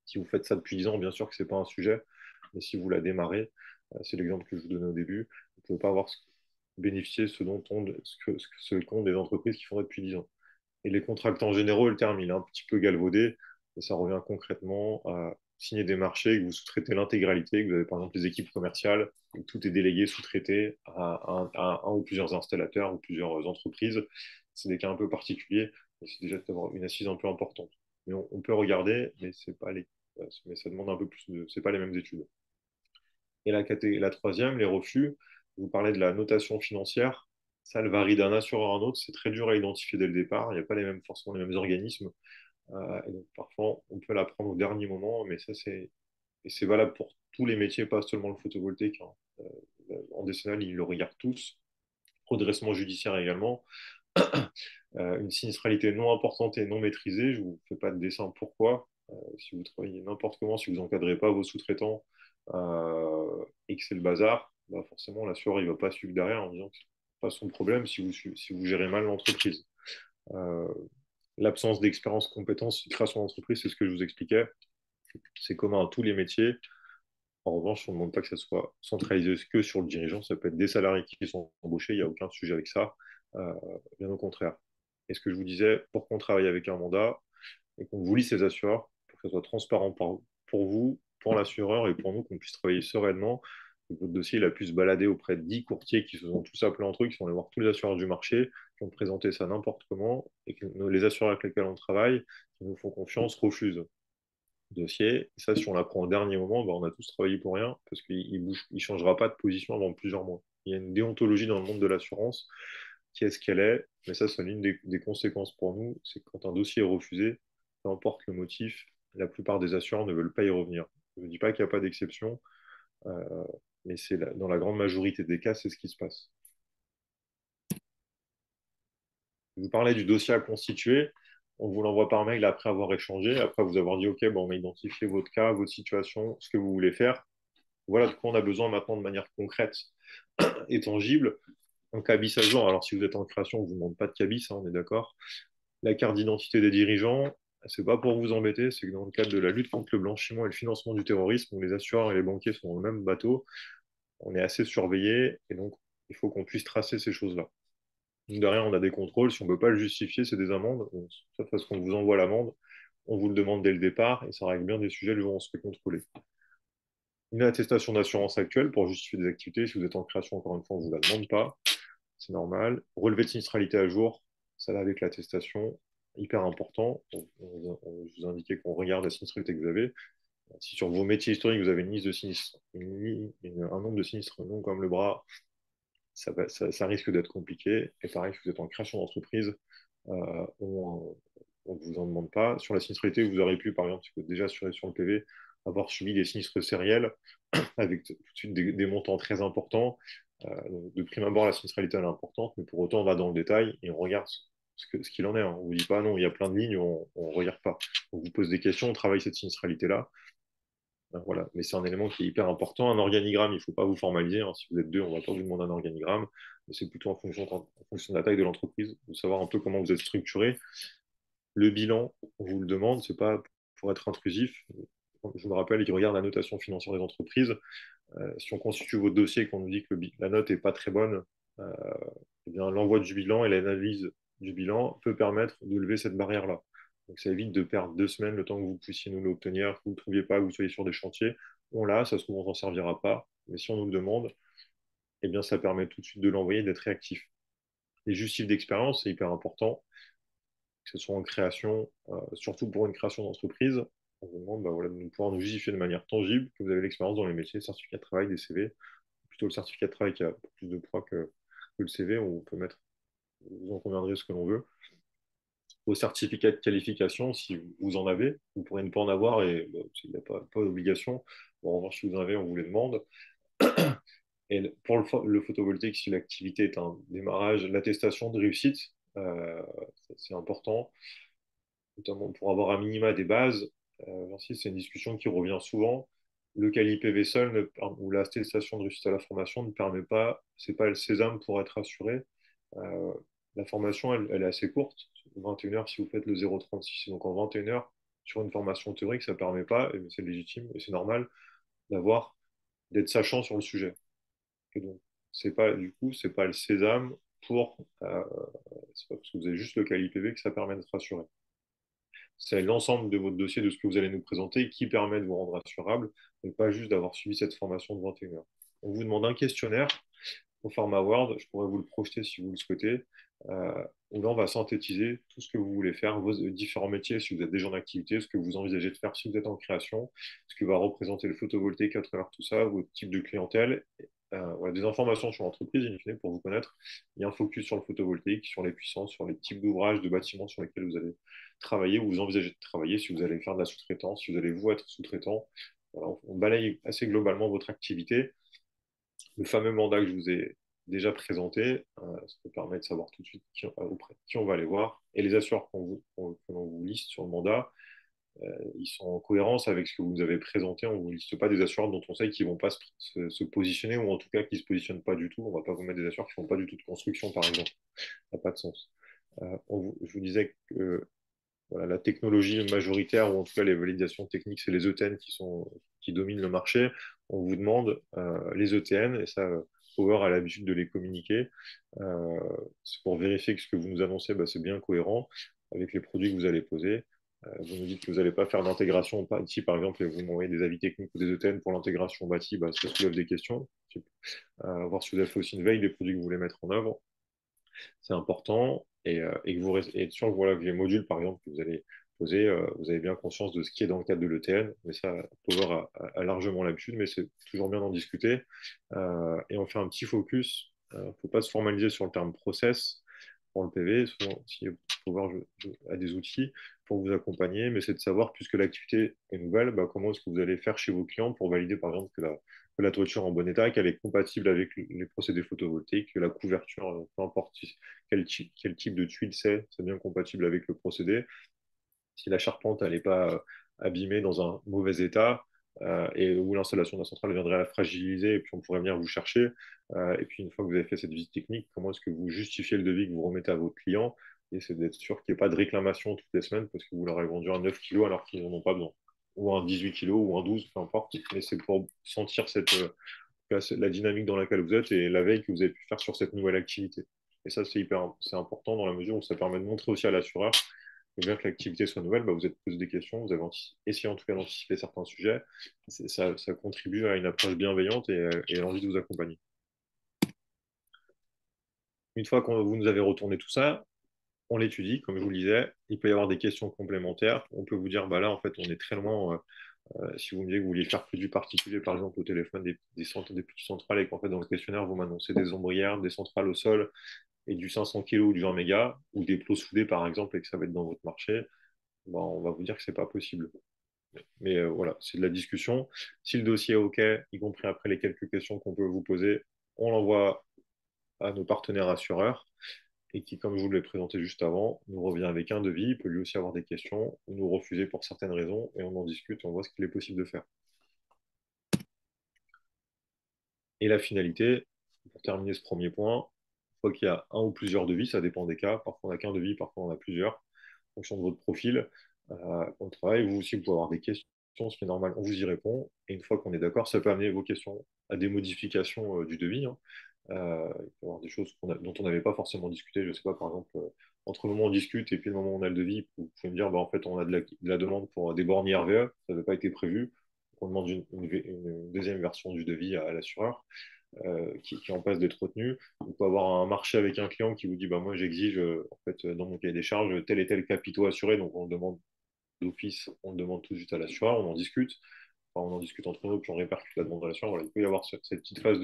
Si vous faites ça depuis 10 ans, bien sûr que ce n'est pas un sujet, mais si vous la démarrez, c'est l'exemple que je vous donnais au début, vous ne pouvez pas avoir bénéficier ce qu'ont des entreprises qui font ça depuis 10 ans. Et les contractants généraux, le terme, il est un petit peu galvaudé, et ça revient concrètement à signer des marchés, que vous sous-traitez l'intégralité, que vous avez par exemple les équipes commerciales, où tout est délégué, sous-traité à un ou plusieurs installateurs ou plusieurs entreprises. C'est des cas un peu particuliers, mais c'est déjà d'avoir une assise un peu importante. Mais on peut regarder, mais c'est pas les, mais ça demande un peu plus de, c'est pas les mêmes études. Et la troisième, les refus, vous parlez de la notation financière, ça elle varie d'un assureur à un autre, c'est très dur à identifier dès le départ, il n'y a pas forcément les mêmes organismes, et donc parfois on peut la prendre au dernier moment, mais c'est valable pour tous les métiers, pas seulement le photovoltaïque, hein. En décennale, ils le regardent tous. Redressement judiciaire également. Une sinistralité non importante et non maîtrisée, je ne vous fais pas de dessin pourquoi. Si vous travaillez n'importe comment, si vous n'encadrez pas vos sous-traitants et que c'est le bazar, bah forcément l'assureur il ne va pas suivre derrière en disant que ce n'est pas son problème si vous gérez mal l'entreprise. Euh, L'absence d'expérience, compétence, création d'entreprise, c'est ce que je vous expliquais. C'est commun à tous les métiers. En revanche, on ne demande pas que ça soit centralisé que sur le dirigeant. Ça peut être des salariés qui sont embauchés, il n'y a aucun sujet avec ça. Euh, Bien au contraire. Et ce que je vous disais, pour qu'on travaille avec un mandat et qu'on vous lit ces assureurs, pour que ce soit transparent pour vous, pour l'assureur et pour nous, qu'on puisse travailler sereinement, que votre dossier il a pu se balader auprès de 10 courtiers qui se sont tous appelés entre eux, qui sont allés voir tous les assureurs du marché, qui ont présenté ça n'importe comment, et que les assureurs avec lesquels on travaille, qui nous font confiance, refusent dossier. Et ça, si on l'apprend au dernier moment, bah, on a tous travaillé pour rien parce qu'il ne changera pas de position avant plusieurs mois. Il y a une déontologie dans le monde de l'assurance qui est ce qu'elle est, mais ça, c'est l'une des conséquences pour nous, c'est que quand un dossier est refusé, peu importe le motif, la plupart des assureurs ne veulent pas y revenir. Je ne dis pas qu'il n'y a pas d'exception, euh, mais dans la grande majorité des cas, c'est ce qui se passe. Je vous parlais du dossier à constituer. On vous l'envoie par mail après avoir échangé, après vous avoir dit, OK, bon, on a identifié votre cas, votre situation, ce que vous voulez faire. Voilà de quoi on a besoin maintenant de manière concrète et tangible. Un cabis à jour. Alors, si vous êtes en création, on ne vous demande pas de cabis, hein, on est d'accord. La carte d'identité des dirigeants, c'est pas pour vous embêter, c'est que dans le cadre de la lutte contre le blanchiment et le financement du terrorisme, où les assureurs et les banquiers sont dans le même bateau, on est assez surveillé et donc il faut qu'on puisse tracer ces choses-là. Derrière, on a des contrôles. Si on ne peut pas le justifier, c'est des amendes. Soit parce qu'on vous envoie l'amende, on vous le demande dès le départ et ça règle bien des sujets le jour où on se fait contrôler. Une attestation d'assurance actuelle pour justifier des activités. Si vous êtes en création, encore une fois, on ne vous la demande pas. C'est normal. Relevé de sinistralité à jour, ça va avec l'attestation, hyper important. Je vous indiquais qu'on regarde la sinistralité que vous avez. Si sur vos métiers historiques, vous avez une liste de sinistres, un nombre de sinistres non comme le bras, ça risque d'être compliqué. Et pareil, si vous êtes en création d'entreprise, on ne vous en demande pas. Sur la sinistralité, vous aurez pu, par exemple, si vous êtes déjà assuré sur le PV, avoir subi des sinistres sériels avec tout de suite des montants très importants. De prime abord, la sinistralité elle est importante, mais pour autant, on va dans le détail et on regarde ce qu'il en est, hein. On ne vous dit pas non, il y a plein de lignes, on ne regarde pas. On vous pose des questions, on travaille cette sinistralité-là. Voilà. Mais c'est un élément qui est hyper important. Un organigramme, il ne faut pas vous formaliser, hein. Si vous êtes deux, on ne va pas vous demander un organigramme. C'est plutôt en fonction de la taille de l'entreprise, de savoir un peu comment vous êtes structuré. Le bilan, on vous le demande, c'est pas pour être intrusif. Je me rappelle qu'il regarde la notation financière des entreprises. Si on constitue votre dossier et qu'on nous dit que la note n'est pas très bonne, euh, eh bien, l'envoi du bilan et l'analyse du bilan peut permettre de lever cette barrière-là. Donc ça évite de perdre 2 semaines le temps que vous puissiez nous l'obtenir, que vous ne trouviez pas, que vous soyez sur des chantiers. On l'a, ça se trouve, on ne s'en servira pas. Mais si on nous le demande, eh bien, ça permet tout de suite de l'envoyer, d'être réactif. Les justifs d'expérience, c'est hyper important, que ce soit en création, surtout pour une création d'entreprise. On vous demande bah, voilà, de pouvoir nous justifier de manière tangible que vous avez l'expérience dans les métiers, certificat de travail, des CV, plutôt le certificat de travail qui a plus de poids que le CV, où on peut mettre, vous en conviendrez, ce que l'on veut. Vos certificats de qualification, si vous en avez, vous pourrez ne pas en avoir et bah, il n'y a pas d'obligation. Bon, en revanche, si vous en avez, on vous les demande. Et pour le photovoltaïque, si l'activité est un démarrage, l'attestation de réussite, c'est important. notamment pour avoir un minima des bases. Ainsi, c'est une discussion qui revient souvent. Le quali-PV seul ou l'attestation de réussite à la formation ne permet pas, c'est pas le sésame pour être assuré. Euh, la formation, elle est assez courte, 21 heures si vous faites le 0,36. Donc en 21 heures, sur une formation théorique, ça ne permet pas, et c'est légitime et c'est normal, d'avoir d'être sachant sur le sujet. Et donc, du coup, c'est pas le sésame pour, c'est pas parce que vous avez juste le quali-PV que ça permet d'être assuré. C'est l'ensemble de votre dossier, de ce que vous allez nous présenter, qui permet de vous rendre assurable, et pas juste d'avoir suivi cette formation de 21 heures. On vous demande un questionnaire au format Word, je pourrais vous le projeter si vous le souhaitez, où là on va synthétiser tout ce que vous voulez faire, vos différents métiers, si vous êtes déjà en activité, ce que vous envisagez de faire si vous êtes en création, ce que va représenter le photovoltaïque à travers tout ça, votre type de clientèle, voilà, des informations sur l'entreprise, in fine, pour vous connaître. Il y a un focus sur le photovoltaïque, sur les puissances, sur les types d'ouvrages, de bâtiments sur lesquels vous allez travailler ou vous envisagez de travailler, si vous allez faire de la sous-traitance, si vous allez vous être sous-traitant. Voilà, on balaye assez globalement votre activité. Le fameux mandat que je vous ai déjà présenté, ça peut permettre de savoir tout de suite auprès de qui on va aller voir. Et les assureurs qu'on vous liste sur le mandat, ils sont en cohérence avec ce que vous nous avez présenté. On ne vous liste pas des assureurs dont on sait qu'ils ne vont pas se positionner, ou en tout cas qui ne se positionnent pas du tout. On ne va pas vous mettre des assureurs qui ne font pas du tout de construction, par exemple. Ça n'a pas de sens. Je vous disais que voilà, la technologie majoritaire, ou en tout cas les validations techniques, c'est les ETN qui dominent le marché. On vous demande les ETN, et ça, Power a l'habitude de les communiquer. Euh, c'est pour vérifier que ce que vous nous annoncez, bah, c'est bien cohérent avec les produits que vous allez poser. Vous nous dites que vous n'allez pas faire d'intégration bâtie, par exemple, et vous m'envoyez des avis techniques ou des ETN pour l'intégration bâtie, bah, ça soulève des questions. Voir si vous avez fait aussi une veille des produits que vous voulez mettre en œuvre, c'est important, et que vous et être sûr que, voilà, que les modules, par exemple, que vous allez poser, vous avez bien conscience de ce qui est dans le cadre de l'ETN. Mais ça, Power a largement l'habitude, mais c'est toujours bien d'en discuter. Et on fait un petit focus. Il ne faut pas se formaliser sur le terme process pour le PV. Souvent, si Power a des outils pour vous accompagner, mais c'est de savoir, puisque l'activité est nouvelle, bah, comment est-ce que vous allez faire chez vos clients pour valider, par exemple, que la toiture en bon état, qu'elle est compatible avec les procédés photovoltaïques, que la couverture, peu importe quel type de tuile c'est bien compatible avec le procédé. Si la charpente n'est pas abîmée dans un mauvais état, et où l'installation de la centrale viendrait la fragiliser, et puis on pourrait venir vous chercher. Et puis une fois que vous avez fait cette visite technique, comment est-ce que vous justifiez le devis que vous remettez à votre client? Et c'est d'être sûr qu'il n'y ait pas de réclamation toutes les semaines parce que vous leur avez vendu un 9 kg alors qu'ils n'en ont pas besoin. Ou un 18 kg ou un 12, peu importe. Mais c'est pour sentir la dynamique dans laquelle vous êtes et la veille que vous avez pu faire sur cette nouvelle activité. Et ça, c'est important dans la mesure où ça permet de montrer aussi à l'assureur que bien que l'activité soit nouvelle, bah, vous êtes posé des questions, vous avez essayé en tout cas d'anticiper certains sujets. Ça contribue à une approche bienveillante et à l'envie de vous accompagner. Une fois que vous nous avez retourné tout ça, on l'étudie, comme je vous le disais. Il peut y avoir des questions complémentaires. On peut vous dire, bah là, en fait, on est très loin. Si vous me dites que vous vouliez faire que du particulier, par exemple, au téléphone, des petites centrales, et qu'en fait, dans le questionnaire, vous m'annoncez des ombrières, des centrales au sol, et du 500 kg ou du 20 mégas, ou des plots soudés, par exemple, et que ça va être dans votre marché, bon, on va vous dire que c'est pas possible. Mais voilà, c'est de la discussion. Si le dossier est OK, y compris après les quelques questions qu'on peut vous poser, on l'envoie à nos partenaires assureurs, et qui, comme je vous l'ai présenté juste avant, nous revient avec un devis. Il peut lui aussi avoir des questions ou nous refuser pour certaines raisons, et on en discute, on voit ce qu'il est possible de faire. Et la finalité, pour terminer ce premier point, une fois qu'il y a un ou plusieurs devis, ça dépend des cas. Parfois, on n'a qu'un devis, parfois, on en a plusieurs, en fonction de votre profil. On travaille. Vous aussi, vous pouvez avoir des questions, ce qui est normal, on vous y répond. Et une fois qu'on est d'accord, ça peut amener vos questions à des modifications du devis, hein. Il peut y avoir des choses dont on n'avait pas forcément discuté. Je ne sais pas, par exemple, entre le moment où on discute et puis le moment où on a le devis, vous pouvez me dire, bah, en fait, on a de la demande pour des bornes RVE, ça n'avait pas été prévu. On demande une deuxième version du devis à l'assureur, qui est en passe d'être retenu. On peut avoir un marché avec un client qui vous dit, bah, moi j'exige en fait, dans mon cahier des charges tel et tel capitaux assurés, donc on le demande d'office, on le demande tout de suite à l'assureur, on en discute. Enfin, on en discute entre nous, puis on répercute la demande à l'assureur. Voilà, il peut y avoir cette petite phase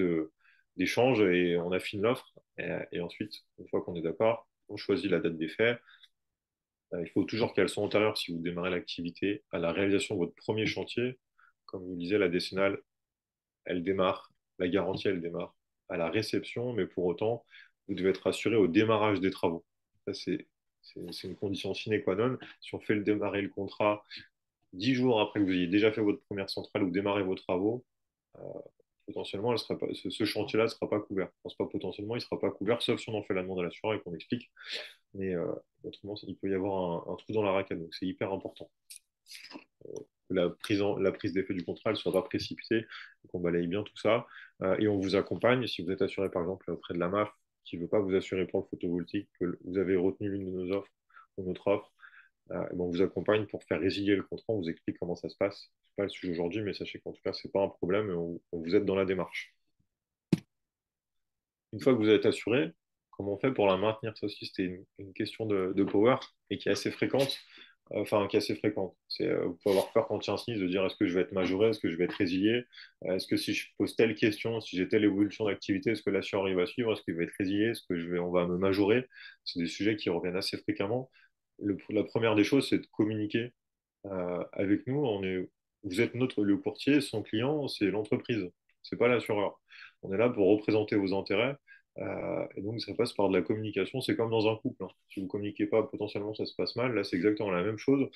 d'échange, et on affine l'offre. Et ensuite, une fois qu'on est d'accord, on choisit la date des faits. Il faut toujours qu'elle soit antérieure, si vous démarrez l'activité, à la réalisation de votre premier chantier. Comme je vous le disais, la décennale, elle démarre, la garantie, elle démarre à la réception, mais pour autant, vous devez être assuré au démarrage des travaux. Ça, C'est une condition sine qua non. Si on fait démarrer le contrat 10 jours après que vous ayez déjà fait votre première centrale ou démarré vos travaux, euh, potentiellement, elle sera pas, ce chantier-là ne sera pas couvert. Je pense pas potentiellement, il ne sera pas couvert, sauf si on en fait la demande à l'assureur et qu'on explique. Mais autrement, il peut y avoir un trou dans la raquette. Donc, c'est hyper important que la prise d'effet du contrat ne soit pas précipitée, qu'on balaye bien tout ça. Et on vous accompagne. Si vous êtes assuré, par exemple, auprès de la MAF, qui ne veut pas vous assurer pour le photovoltaïque, que vous avez retenu l'une de nos offres ou notre offre, et ben on vous accompagne pour faire résilier le contrat. On vous explique comment ça se passe. Ce n'est pas le sujet aujourd'hui, mais sachez qu'en tout cas, ce n'est pas un problème. Et on vous aide dans la démarche. Une fois que vous êtes assuré, comment on fait pour la maintenir? Ça aussi, c'était une question de power et qui est assez fréquente. Enfin, qui est assez fréquente. Vous pouvez avoir peur quand il y a un sinistre de dire est-ce que je vais être majoré, est-ce que je vais être résilié, est-ce que si je pose telle question, si j'ai telle évolution d'activité, est-ce que l'assureur il va suivre, est-ce qu'il va être résilié, est-ce que on va me majorer? C'est des sujets qui reviennent assez fréquemment. La première des choses, c'est de communiquer avec nous. Vous êtes le courtier, son client, c'est l'entreprise, c'est pas l'assureur. On est là pour représenter vos intérêts. Et donc, ça passe par de la communication. C'est comme dans un couple, hein. Si vous ne communiquez pas, potentiellement, ça se passe mal. Là, c'est exactement la même chose.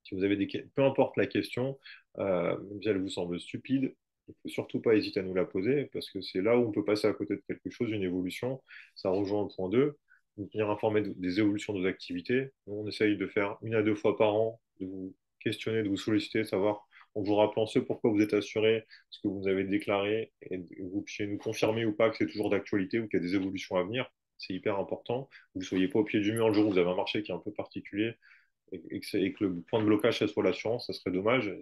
Si vous avez peu importe la question, même si elle vous semble stupide, il ne faut surtout pas hésiter à nous la poser parce que c'est là où on peut passer à côté de quelque chose, une évolution. Ça rejoint le point 2, nous tenir informés des évolutions de nos activités. Nous, on essaye de faire 1 à 2 fois par an, de vous questionner, de vous solliciter, de savoir en vous rappelant ce pourquoi vous êtes assuré, ce que vous avez déclaré, et vous puissiez nous confirmer ou pas que c'est toujours d'actualité ou qu'il y a des évolutions à venir. C'est hyper important. Que vous ne soyez pas au pied du mur le jour où vous avez un marché qui est un peu particulier et que le point de blocage, ça soit l'assurance, ça serait dommage.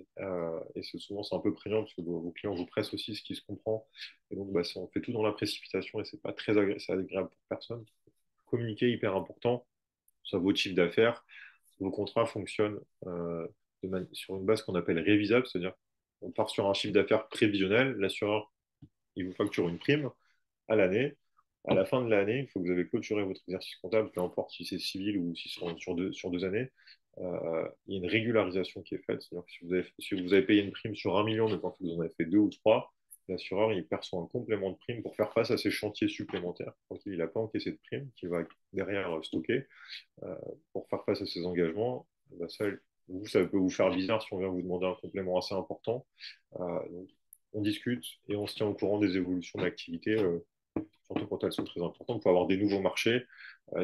Et souvent, c'est un peu prégnant parce que vos clients vous pressent aussi ce qui se comprend. Et donc, bah, on fait tout dans la précipitation et c'est pas très c'est agréable pour personne. Communiquer, hyper important. Sur votre chiffre d'affaires, vos contrats fonctionnent sur une base qu'on appelle révisable, c'est-à-dire on part sur un chiffre d'affaires prévisionnel. L'assureur, il vous facture une prime à l'année. À la fin de l'année, il faut que vous avez clôturé votre exercice comptable, peu importe si c'est civil ou si c'est sur 2 années. Il y a une régularisation qui est faite. C'est-à-dire que si vous avez payé une prime sur 1 million, mais quand vous en avez fait deux ou trois, l'assureur il perçoit un complément de prime pour faire face à ses chantiers supplémentaires. Donc il n'a pas encaissé de prime qu'il va derrière stocker euh, pour faire face à ses engagements. Bah, ça peut vous faire bizarre si on vient vous demander un complément assez important. Donc, on discute et on se tient au courant des évolutions de l'activité surtout quand elles sont très importantes, pour avoir des nouveaux marchés,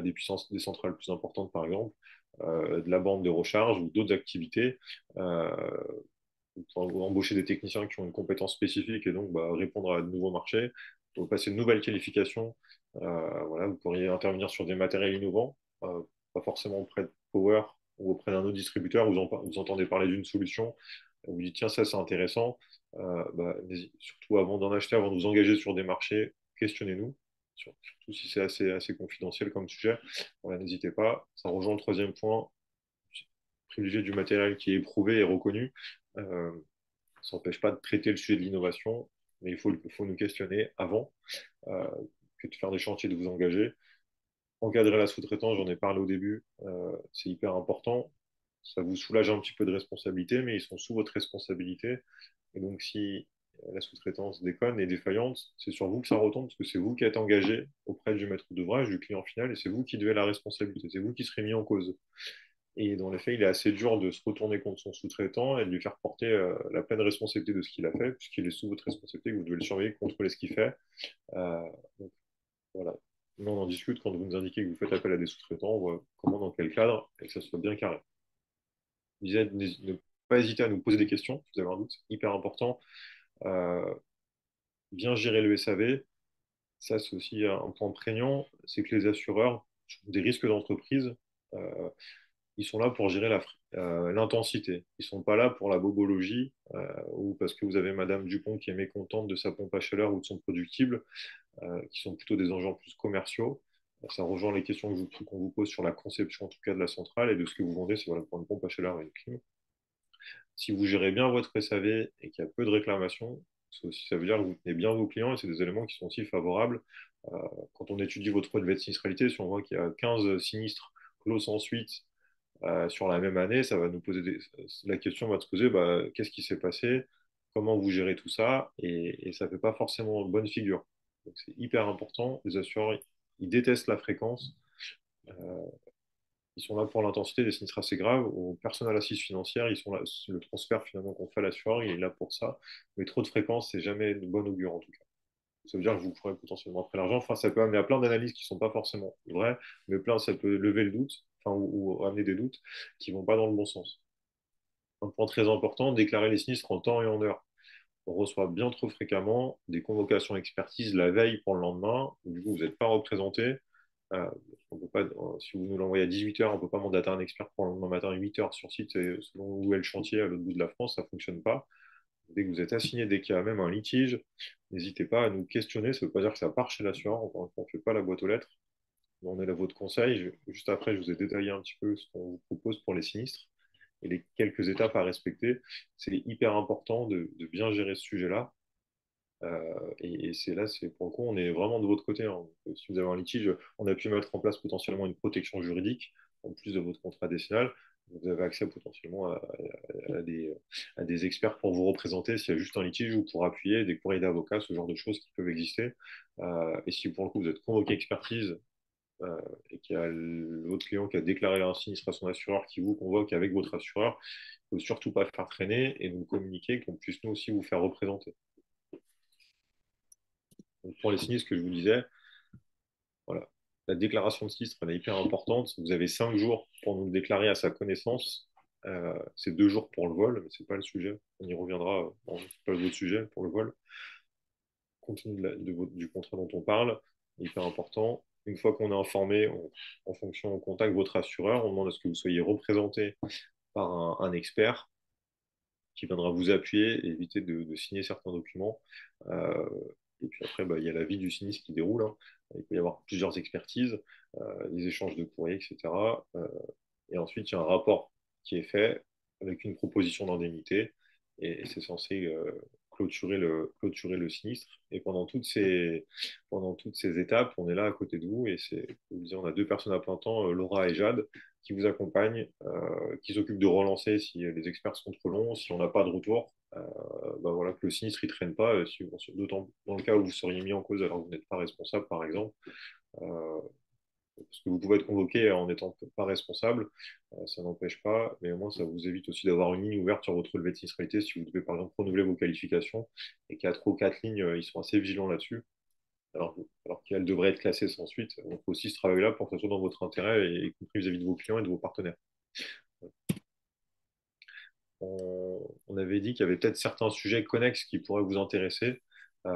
des puissances, des centrales plus importantes par exemple, de la bande de recharge ou d'autres activités, pour embaucher des techniciens qui ont une compétence spécifique et donc bah, répondre à de nouveaux marchés, pour passer de nouvelles qualifications. Voilà, vous pourriez intervenir sur des matériels innovants, pas forcément auprès de Power ou auprès d'un autre distributeur, vous entendez parler d'une solution, vous dites tiens ça c'est intéressant, bah, surtout avant d'en acheter, avant de vous engager sur des marchés, questionnez-nous, surtout si c'est assez confidentiel comme sujet. Voilà, n'hésitez pas. Ça rejoint le troisième point, privilégier du matériel qui est éprouvé et reconnu. Euh, ça n'empêche pas de traiter le sujet de l'innovation, mais il faut nous questionner avant euh, que de faire des chantiers, de vous engager. Encadrer la sous-traitance, j'en ai parlé au début, c'est hyper important. Ça vous soulage un petit peu de responsabilité, mais ils sont sous votre responsabilité. Et donc, si la sous-traitance déconne et est défaillante, c'est sur vous que ça retombe, parce que c'est vous qui êtes engagé auprès du maître d'ouvrage, du client final, et c'est vous qui devez la responsabilité, c'est vous qui serez mis en cause. Et dans les faits, il est assez dur de se retourner contre son sous-traitant et de lui faire porter la pleine responsabilité de ce qu'il a fait, puisqu'il est sous votre responsabilité, que vous devez le surveiller, contrôler ce qu'il fait. Euh, donc, voilà. Nous, on en discute quand vous nous indiquez que vous faites appel à des sous-traitants, on voit comment, dans quel cadre, et que ça soit bien carré. Je disais, ne pas hésiter à nous poser des questions, si vous avez un doute, hyper important. Euh, Bien gérer le SAV, ça c'est aussi un point prégnant, c'est que les assureurs des risques d'entreprise, euh, ils sont là pour gérer l'intensité. Ils ne sont pas là pour la bobologie ou parce que vous avez Madame Dupont qui est mécontente de sa pompe à chaleur ou de son productible, qui sont plutôt des enjeux plus commerciaux. Ça rejoint les questions qu'on vous pose sur la conception en tout cas de la centrale et de ce que vous vendez, c'est voilà, pour une pompe à chaleur et une clim. Si vous gérez bien votre SAV et qu'il y a peu de réclamations, ça veut dire que vous tenez bien vos clients et c'est des éléments qui sont aussi favorables. Euh, Quand on étudie votre relevé de sinistralité, si on voit qu'il y a 15 sinistres clos ensuite sur la même année, ça va nous poser la question va se poser bah, qu'est-ce qui s'est passé, comment vous gérez tout ça, et ça ne fait pas forcément bonne figure. Donc c'est hyper important. Les assureurs, ils détestent la fréquence. Euh, Ils sont là pour l'intensité des sinistres assez graves. Aux personnes à l'assise financière, ils sont là, le transfert finalement qu'on fait à l'assureur, il est là pour ça. Mais trop de fréquences, c'est jamais de bon augure en tout cas. Ça veut dire que vous pourrez potentiellement après l'argent. Enfin, ça peut amener à plein d'analyses qui ne sont pas forcément vraies, mais plein, ça peut lever le doute, enfin, ou amener des doutes qui ne vont pas dans le bon sens. Un point très important, déclarer les sinistres en temps et en heure. On reçoit bien trop fréquemment des convocations expertise la veille pour le lendemain, où du coup vous n'êtes pas représenté. On peut pas, si vous nous l'envoyez à 18h, on ne peut pas mandater un expert pour le lendemain matin à 8h sur site, et selon où est le chantier à l'autre bout de la France, ça ne fonctionne pas. Dès que vous êtes assigné, dès qu'il y a même un litige, n'hésitez pas à nous questionner. Ça ne veut pas dire que ça part chez l'assureur, on ne fait pas la boîte aux lettres. On est là votre conseil. Juste après, je vous ai détaillé un petit peu ce qu'on vous propose pour les sinistres et les quelques étapes à respecter. C'est hyper important de bien gérer ce sujet-là. Et c'est là, c'est pour le coup, on est vraiment de votre côté, hein. Si vous avez un litige, on a pu mettre en place potentiellement une protection juridique en plus de votre contrat décennal. Vous avez accès potentiellement à des experts pour vous représenter s'il y a juste un litige ou pour appuyer des courriers d'avocats, ce genre de choses qui peuvent exister. Et si pour le coup vous êtes convoqué expertise et qu'il y a votre client qui a déclaré un sinistre à son assureur qui vous convoque avec votre assureur, il ne faut surtout pas faire traîner et nous communiquer qu'on puisse nous aussi vous faire représenter. Donc, pour les sinistres que je vous disais, voilà. La déclaration de sinistre, elle est hyper importante. Vous avez 5 jours pour nous le déclarer à sa connaissance. C'est 2 jours pour le vol, mais ce n'est pas le sujet. On y reviendra. Bon, c'est pas votre sujet pour le vol. Compte tenu du contrat dont on parle, hyper important. Une fois qu'on est informé, en fonction, on contacte votre assureur. On demande à ce que vous soyez représenté par un expert qui viendra vous appuyer et éviter de signer certains documents. Euh, et puis après, bah, il y a la vie du sinistre qui déroule, hein. Il peut y avoir plusieurs expertises, des échanges de courriers, etc. Et ensuite, il y a un rapport qui est fait avec une proposition d'indemnité et c'est censé clôturer le sinistre. Et pendant toutes ces étapes, on est là à côté de vous et on a 2 personnes à plein temps, Laura et Jade, qui vous accompagnent, qui s'occupent de relancer si les experts sont trop longs, si on n'a pas de retour. Bah voilà, que le sinistre ne traîne pas, d'autant dans le cas où vous seriez mis en cause alors que vous n'êtes pas responsable, par exemple. Euh, Parce que vous pouvez être convoqué en n'étant pas responsable, ça n'empêche pas, mais au moins ça vous évite aussi d'avoir une ligne ouverte sur votre relevé de sinistralité si vous devez par exemple renouveler vos qualifications et qu'il y a 3 ou 4 lignes, ils sont assez vigilants là-dessus, alors qu'elles devraient être classées sans suite. Donc aussi ce travail-là pour que ce soit dans votre intérêt et y compris vis-à-vis de vos clients et de vos partenaires. On avait dit qu'il y avait peut-être certains sujets connexes qui pourraient vous intéresser. Il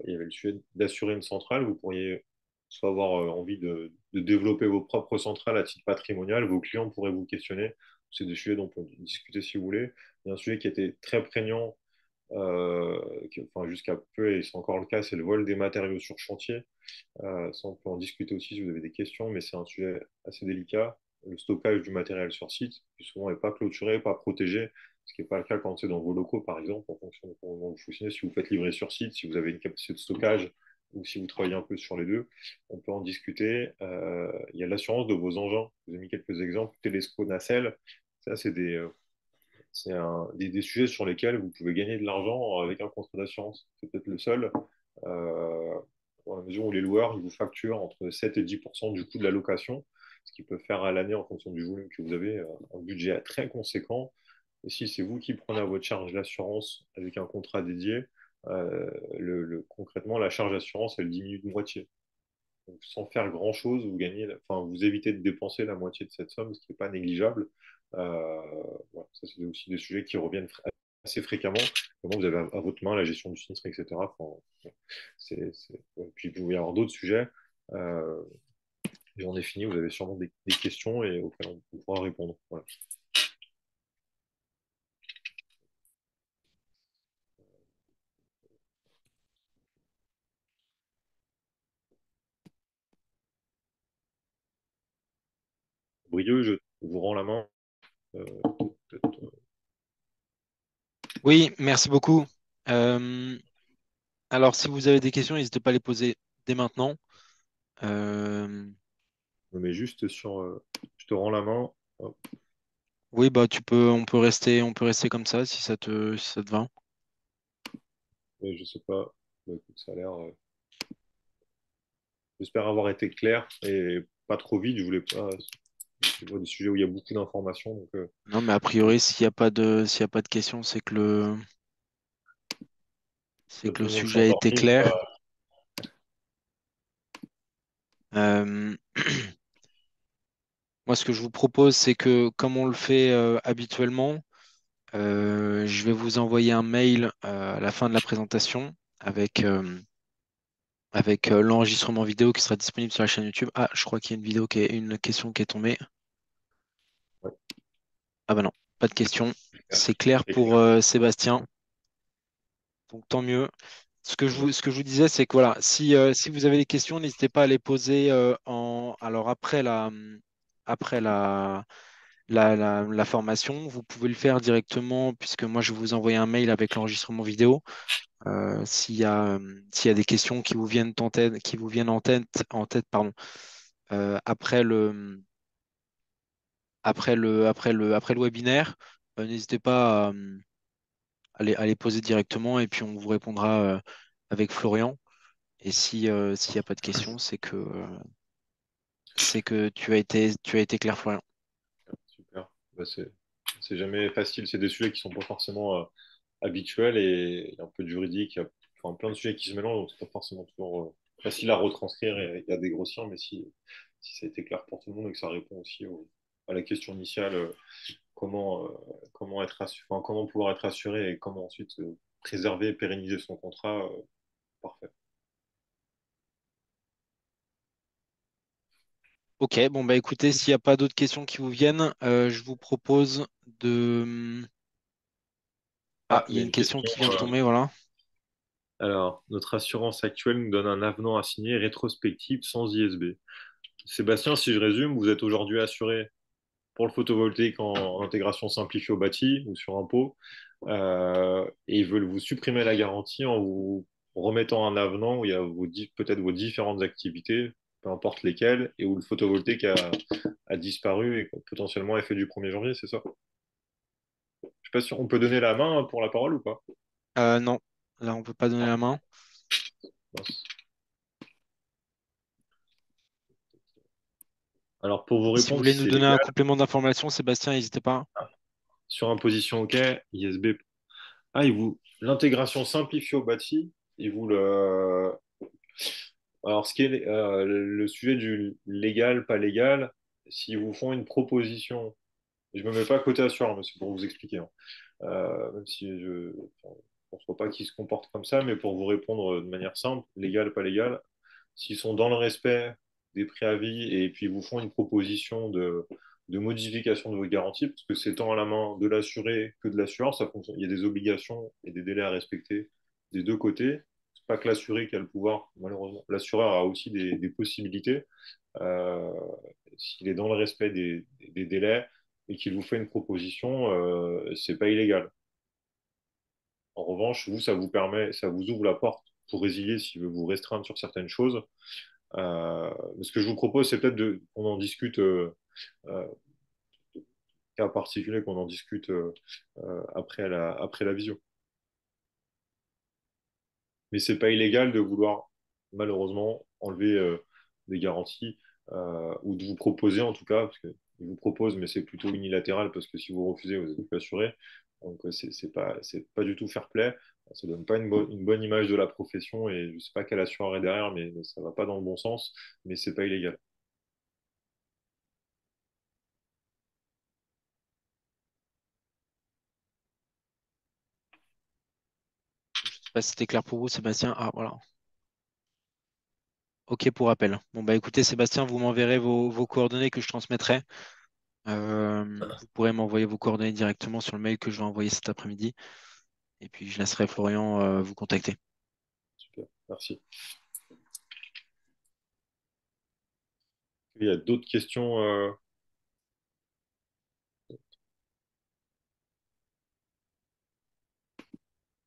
y avait le sujet d'assurer une centrale. Vous pourriez soit avoir envie de développer vos propres centrales à titre patrimonial. Vos clients pourraient vous questionner. C'est des sujets dont on peut discuter si vous voulez. Il y a un sujet qui était très prégnant, enfin, jusqu'à peu, et c'est encore le cas, c'est le vol des matériaux sur chantier. Ça, on peut en discuter aussi si vous avez des questions, mais c'est un sujet assez délicat. Le stockage du matériel sur site, qui souvent n'est pas clôturé, pas protégé, ce qui n'est pas le cas quand c'est dans vos locaux, par exemple, en fonction de comment vous fonctionnez. Si vous faites livrer sur site, si vous avez une capacité de stockage ou si vous travaillez un peu sur les deux, on peut en discuter. Il y a l'assurance de vos engins. Je vous ai mis quelques exemples. Telesco, nacelle, ça, c'est des sujets sur lesquels vous pouvez gagner de l'argent avec un contrat d'assurance. C'est peut-être le seul. Euh, Dans la mesure où les loueurs ils vous facturent entre 7 et 10% du coût de la location, ce qui peut faire à l'année, en fonction du volume que vous avez, un budget très conséquent. Et si c'est vous qui prenez à votre charge l'assurance avec un contrat dédié, concrètement, la charge d'assurance, elle diminue de moitié. Donc, sans faire grand-chose, vous évitez de dépenser la moitié de cette somme, ce qui n'est pas négligeable. Voilà, ça, c'est aussi des sujets qui reviennent assez fréquemment. Comment vous avez à votre main la gestion du sinistre, etc. Enfin, puis, il peut y avoir d'autres sujets. Euh, J'en ai fini, vous avez sûrement des questions et auxquelles on pourra répondre. Voilà. Brieux, je vous rends la main. Euh, Oui, merci beaucoup. Euh, alors, si vous avez des questions, n'hésitez pas à les poser dès maintenant. Euh, je me mets juste je te rends la main. Hop. oui, bah on peut rester comme ça si ça te va. Et je sais pas. Bah, écoute, ça a l'air. J'espère avoir été clair et pas trop vite. Je voulais pas. C'est des sujets où il y a beaucoup d'informations. Donc, Non, mais a priori, s'il y a pas de questions, c'est là, que tout le le monde s'est sujet a été endormi. clair. Euh, Moi, ce que je vous propose, c'est que comme on le fait habituellement, je vais vous envoyer un mail à la fin de la présentation avec l'enregistrement vidéo qui sera disponible sur la chaîne YouTube. Ah, je crois qu'il y a une question qui est tombée. Ouais, Ah bah non, pas de question. super. C'est clair Très pour clair. Sébastien, donc tant mieux. Ce que je vous disais, c'est que voilà, si vous avez des questions, n'hésitez pas à les poser alors après la formation. Vous pouvez le faire directement puisque moi, je vais vous envoyer un mail avec l'enregistrement vidéo. S'il y a des questions qui vous viennent en tête, pardon, après après le webinaire, n'hésitez pas à les poser directement et puis on vous répondra avec Florian. Et s'il n'y a pas de questions, c'est que tu as été clair, Florian. Super. Bah, c'est jamais facile. C'est des sujets qui sont pas forcément habituels et il y a un peu de juridique. Il y a enfin, plein de sujets qui se mélangent, donc c'est pas forcément toujours facile à retranscrire et à dégrossir. Mais si ça a été clair pour tout le monde et que ça répond aussi à la question initiale, comment, enfin, comment pouvoir être assuré et comment ensuite préserver et pérenniser son contrat, parfait. Ok, bon bah écoutez, s'il n'y a pas d'autres questions qui vous viennent, je vous propose de... Ah, Ah, il il y y a a une une question question. qui vient de tomber, voilà. Alors, notre assurance actuelle nous donne un avenant à signer rétrospectif sans ISB. Sébastien, si je résume, vous êtes aujourd'hui assuré pour le photovoltaïque en intégration simplifiée au bâti ou sur impôt, et ils veulent vous supprimer la garantie en vous remettant un avenant où il y a peut-être vos différentes activités, peu importe lesquelles, et où le photovoltaïque a disparu et potentiellement est fait du 1er janvier, c'est ça? Je sais pas si on peut donner la main pour la parole ou pas. Non, là on peut pas donner la main. Mince. Alors pour vous Si vous répondre voulez si nous c'est donner un légal, complément d'information, Sébastien, n'hésitez pas. sur imposition OK, ISB. Ah, l'intégration simplifiée au bâti, ils vous le, alors, ce qui est le sujet du légal, pas légal, s'ils vous font une proposition, et je me mets pas côté assureur, mais c'est pour vous expliquer, hein. Même si je ne pense pas qu'ils se comportent comme ça, mais pour vous répondre de manière simple, légal, pas légal, s'ils sont dans le respect des préavis et puis ils vous font une proposition de modification de vos garanties, parce que c'est tant à la main de l'assuré que de l'assureur, ça fonctionne. Il y a des obligations et des délais à respecter des deux côtés. C'est pas que l'assuré qui a le pouvoir, malheureusement. L'assureur a aussi des possibilités. Euh, S'il est dans le respect des délais et qu'il vous fait une proposition, c'est pas illégal. En revanche, vous, ça vous permet, ça vous ouvre la porte pour résilier s'il veut vous restreindre sur certaines choses. Ce que je vous propose, c'est peut-être qu'on en discute, euh, cas particulier, qu'on en discute après la visio. Mais c'est pas illégal de vouloir, malheureusement, enlever des garanties ou de vous proposer, en tout cas, parce qu'ils vous proposent, mais c'est plutôt unilatéral, parce que si vous refusez, vous êtes plus assuré. Donc, c'est pas du tout fair play. Ça donne pas une bonne image de la profession et je sais pas quel assureur est derrière, mais ça va pas dans le bon sens, mais c'est pas illégal. Je sais pas si c'était clair pour vous, Sébastien. Ah, voilà. Ok pour rappel. Bon, bah écoutez, Sébastien, vous m'enverrez vos coordonnées que je transmettrai. Vous pourrez m'envoyer vos coordonnées directement sur le mail que je vais envoyer cet après-midi. Et puis, je laisserai Florian vous contacter. Super, merci. Il y a d'autres questions.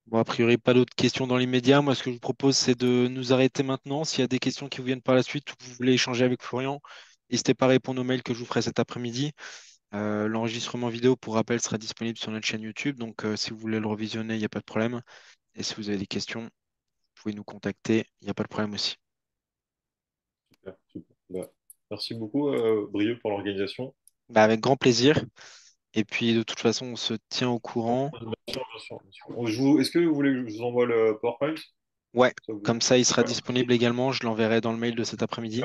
Bon, a priori, pas d'autres questions dans l'immédiat. Moi, ce que je vous propose, c'est de nous arrêter maintenant. S'il y a des questions qui vous viennent par la suite ou que vous voulez échanger avec Florian, n'hésitez pas à répondre aux mails que je vous ferai cet après-midi. L'enregistrement vidéo, pour rappel, sera disponible sur notre chaîne YouTube. Donc, si vous voulez le revisionner, il n'y a pas de problème. Et si vous avez des questions, vous pouvez nous contacter. Il n'y a pas de problème aussi. Super, super. Bah, merci beaucoup, Brieux, pour l'organisation. Bah, avec grand plaisir. Et puis, de toute façon, on se tient au courant. Bien sûr, bien sûr, bien sûr. Est-ce que vous voulez que je vous envoie le PowerPoint? Ouais, Ça vous- comme ça, il sera Ouais. disponible également. Je l'enverrai dans le mail de cet après-midi.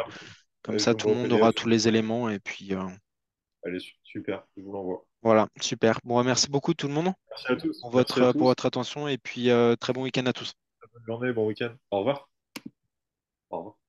Comme Allez, je ça, vous tout le l'envoie au monde aura PDF. tous les éléments. Et puis, Allez, super, je vous l'envoie. voilà, super. Bon, bah, merci beaucoup tout le monde Merci à tous. pour Merci à pour tous. votre attention. Et puis, très bon week-end à tous. Bonne journée, bon week-end. Au revoir. Au revoir.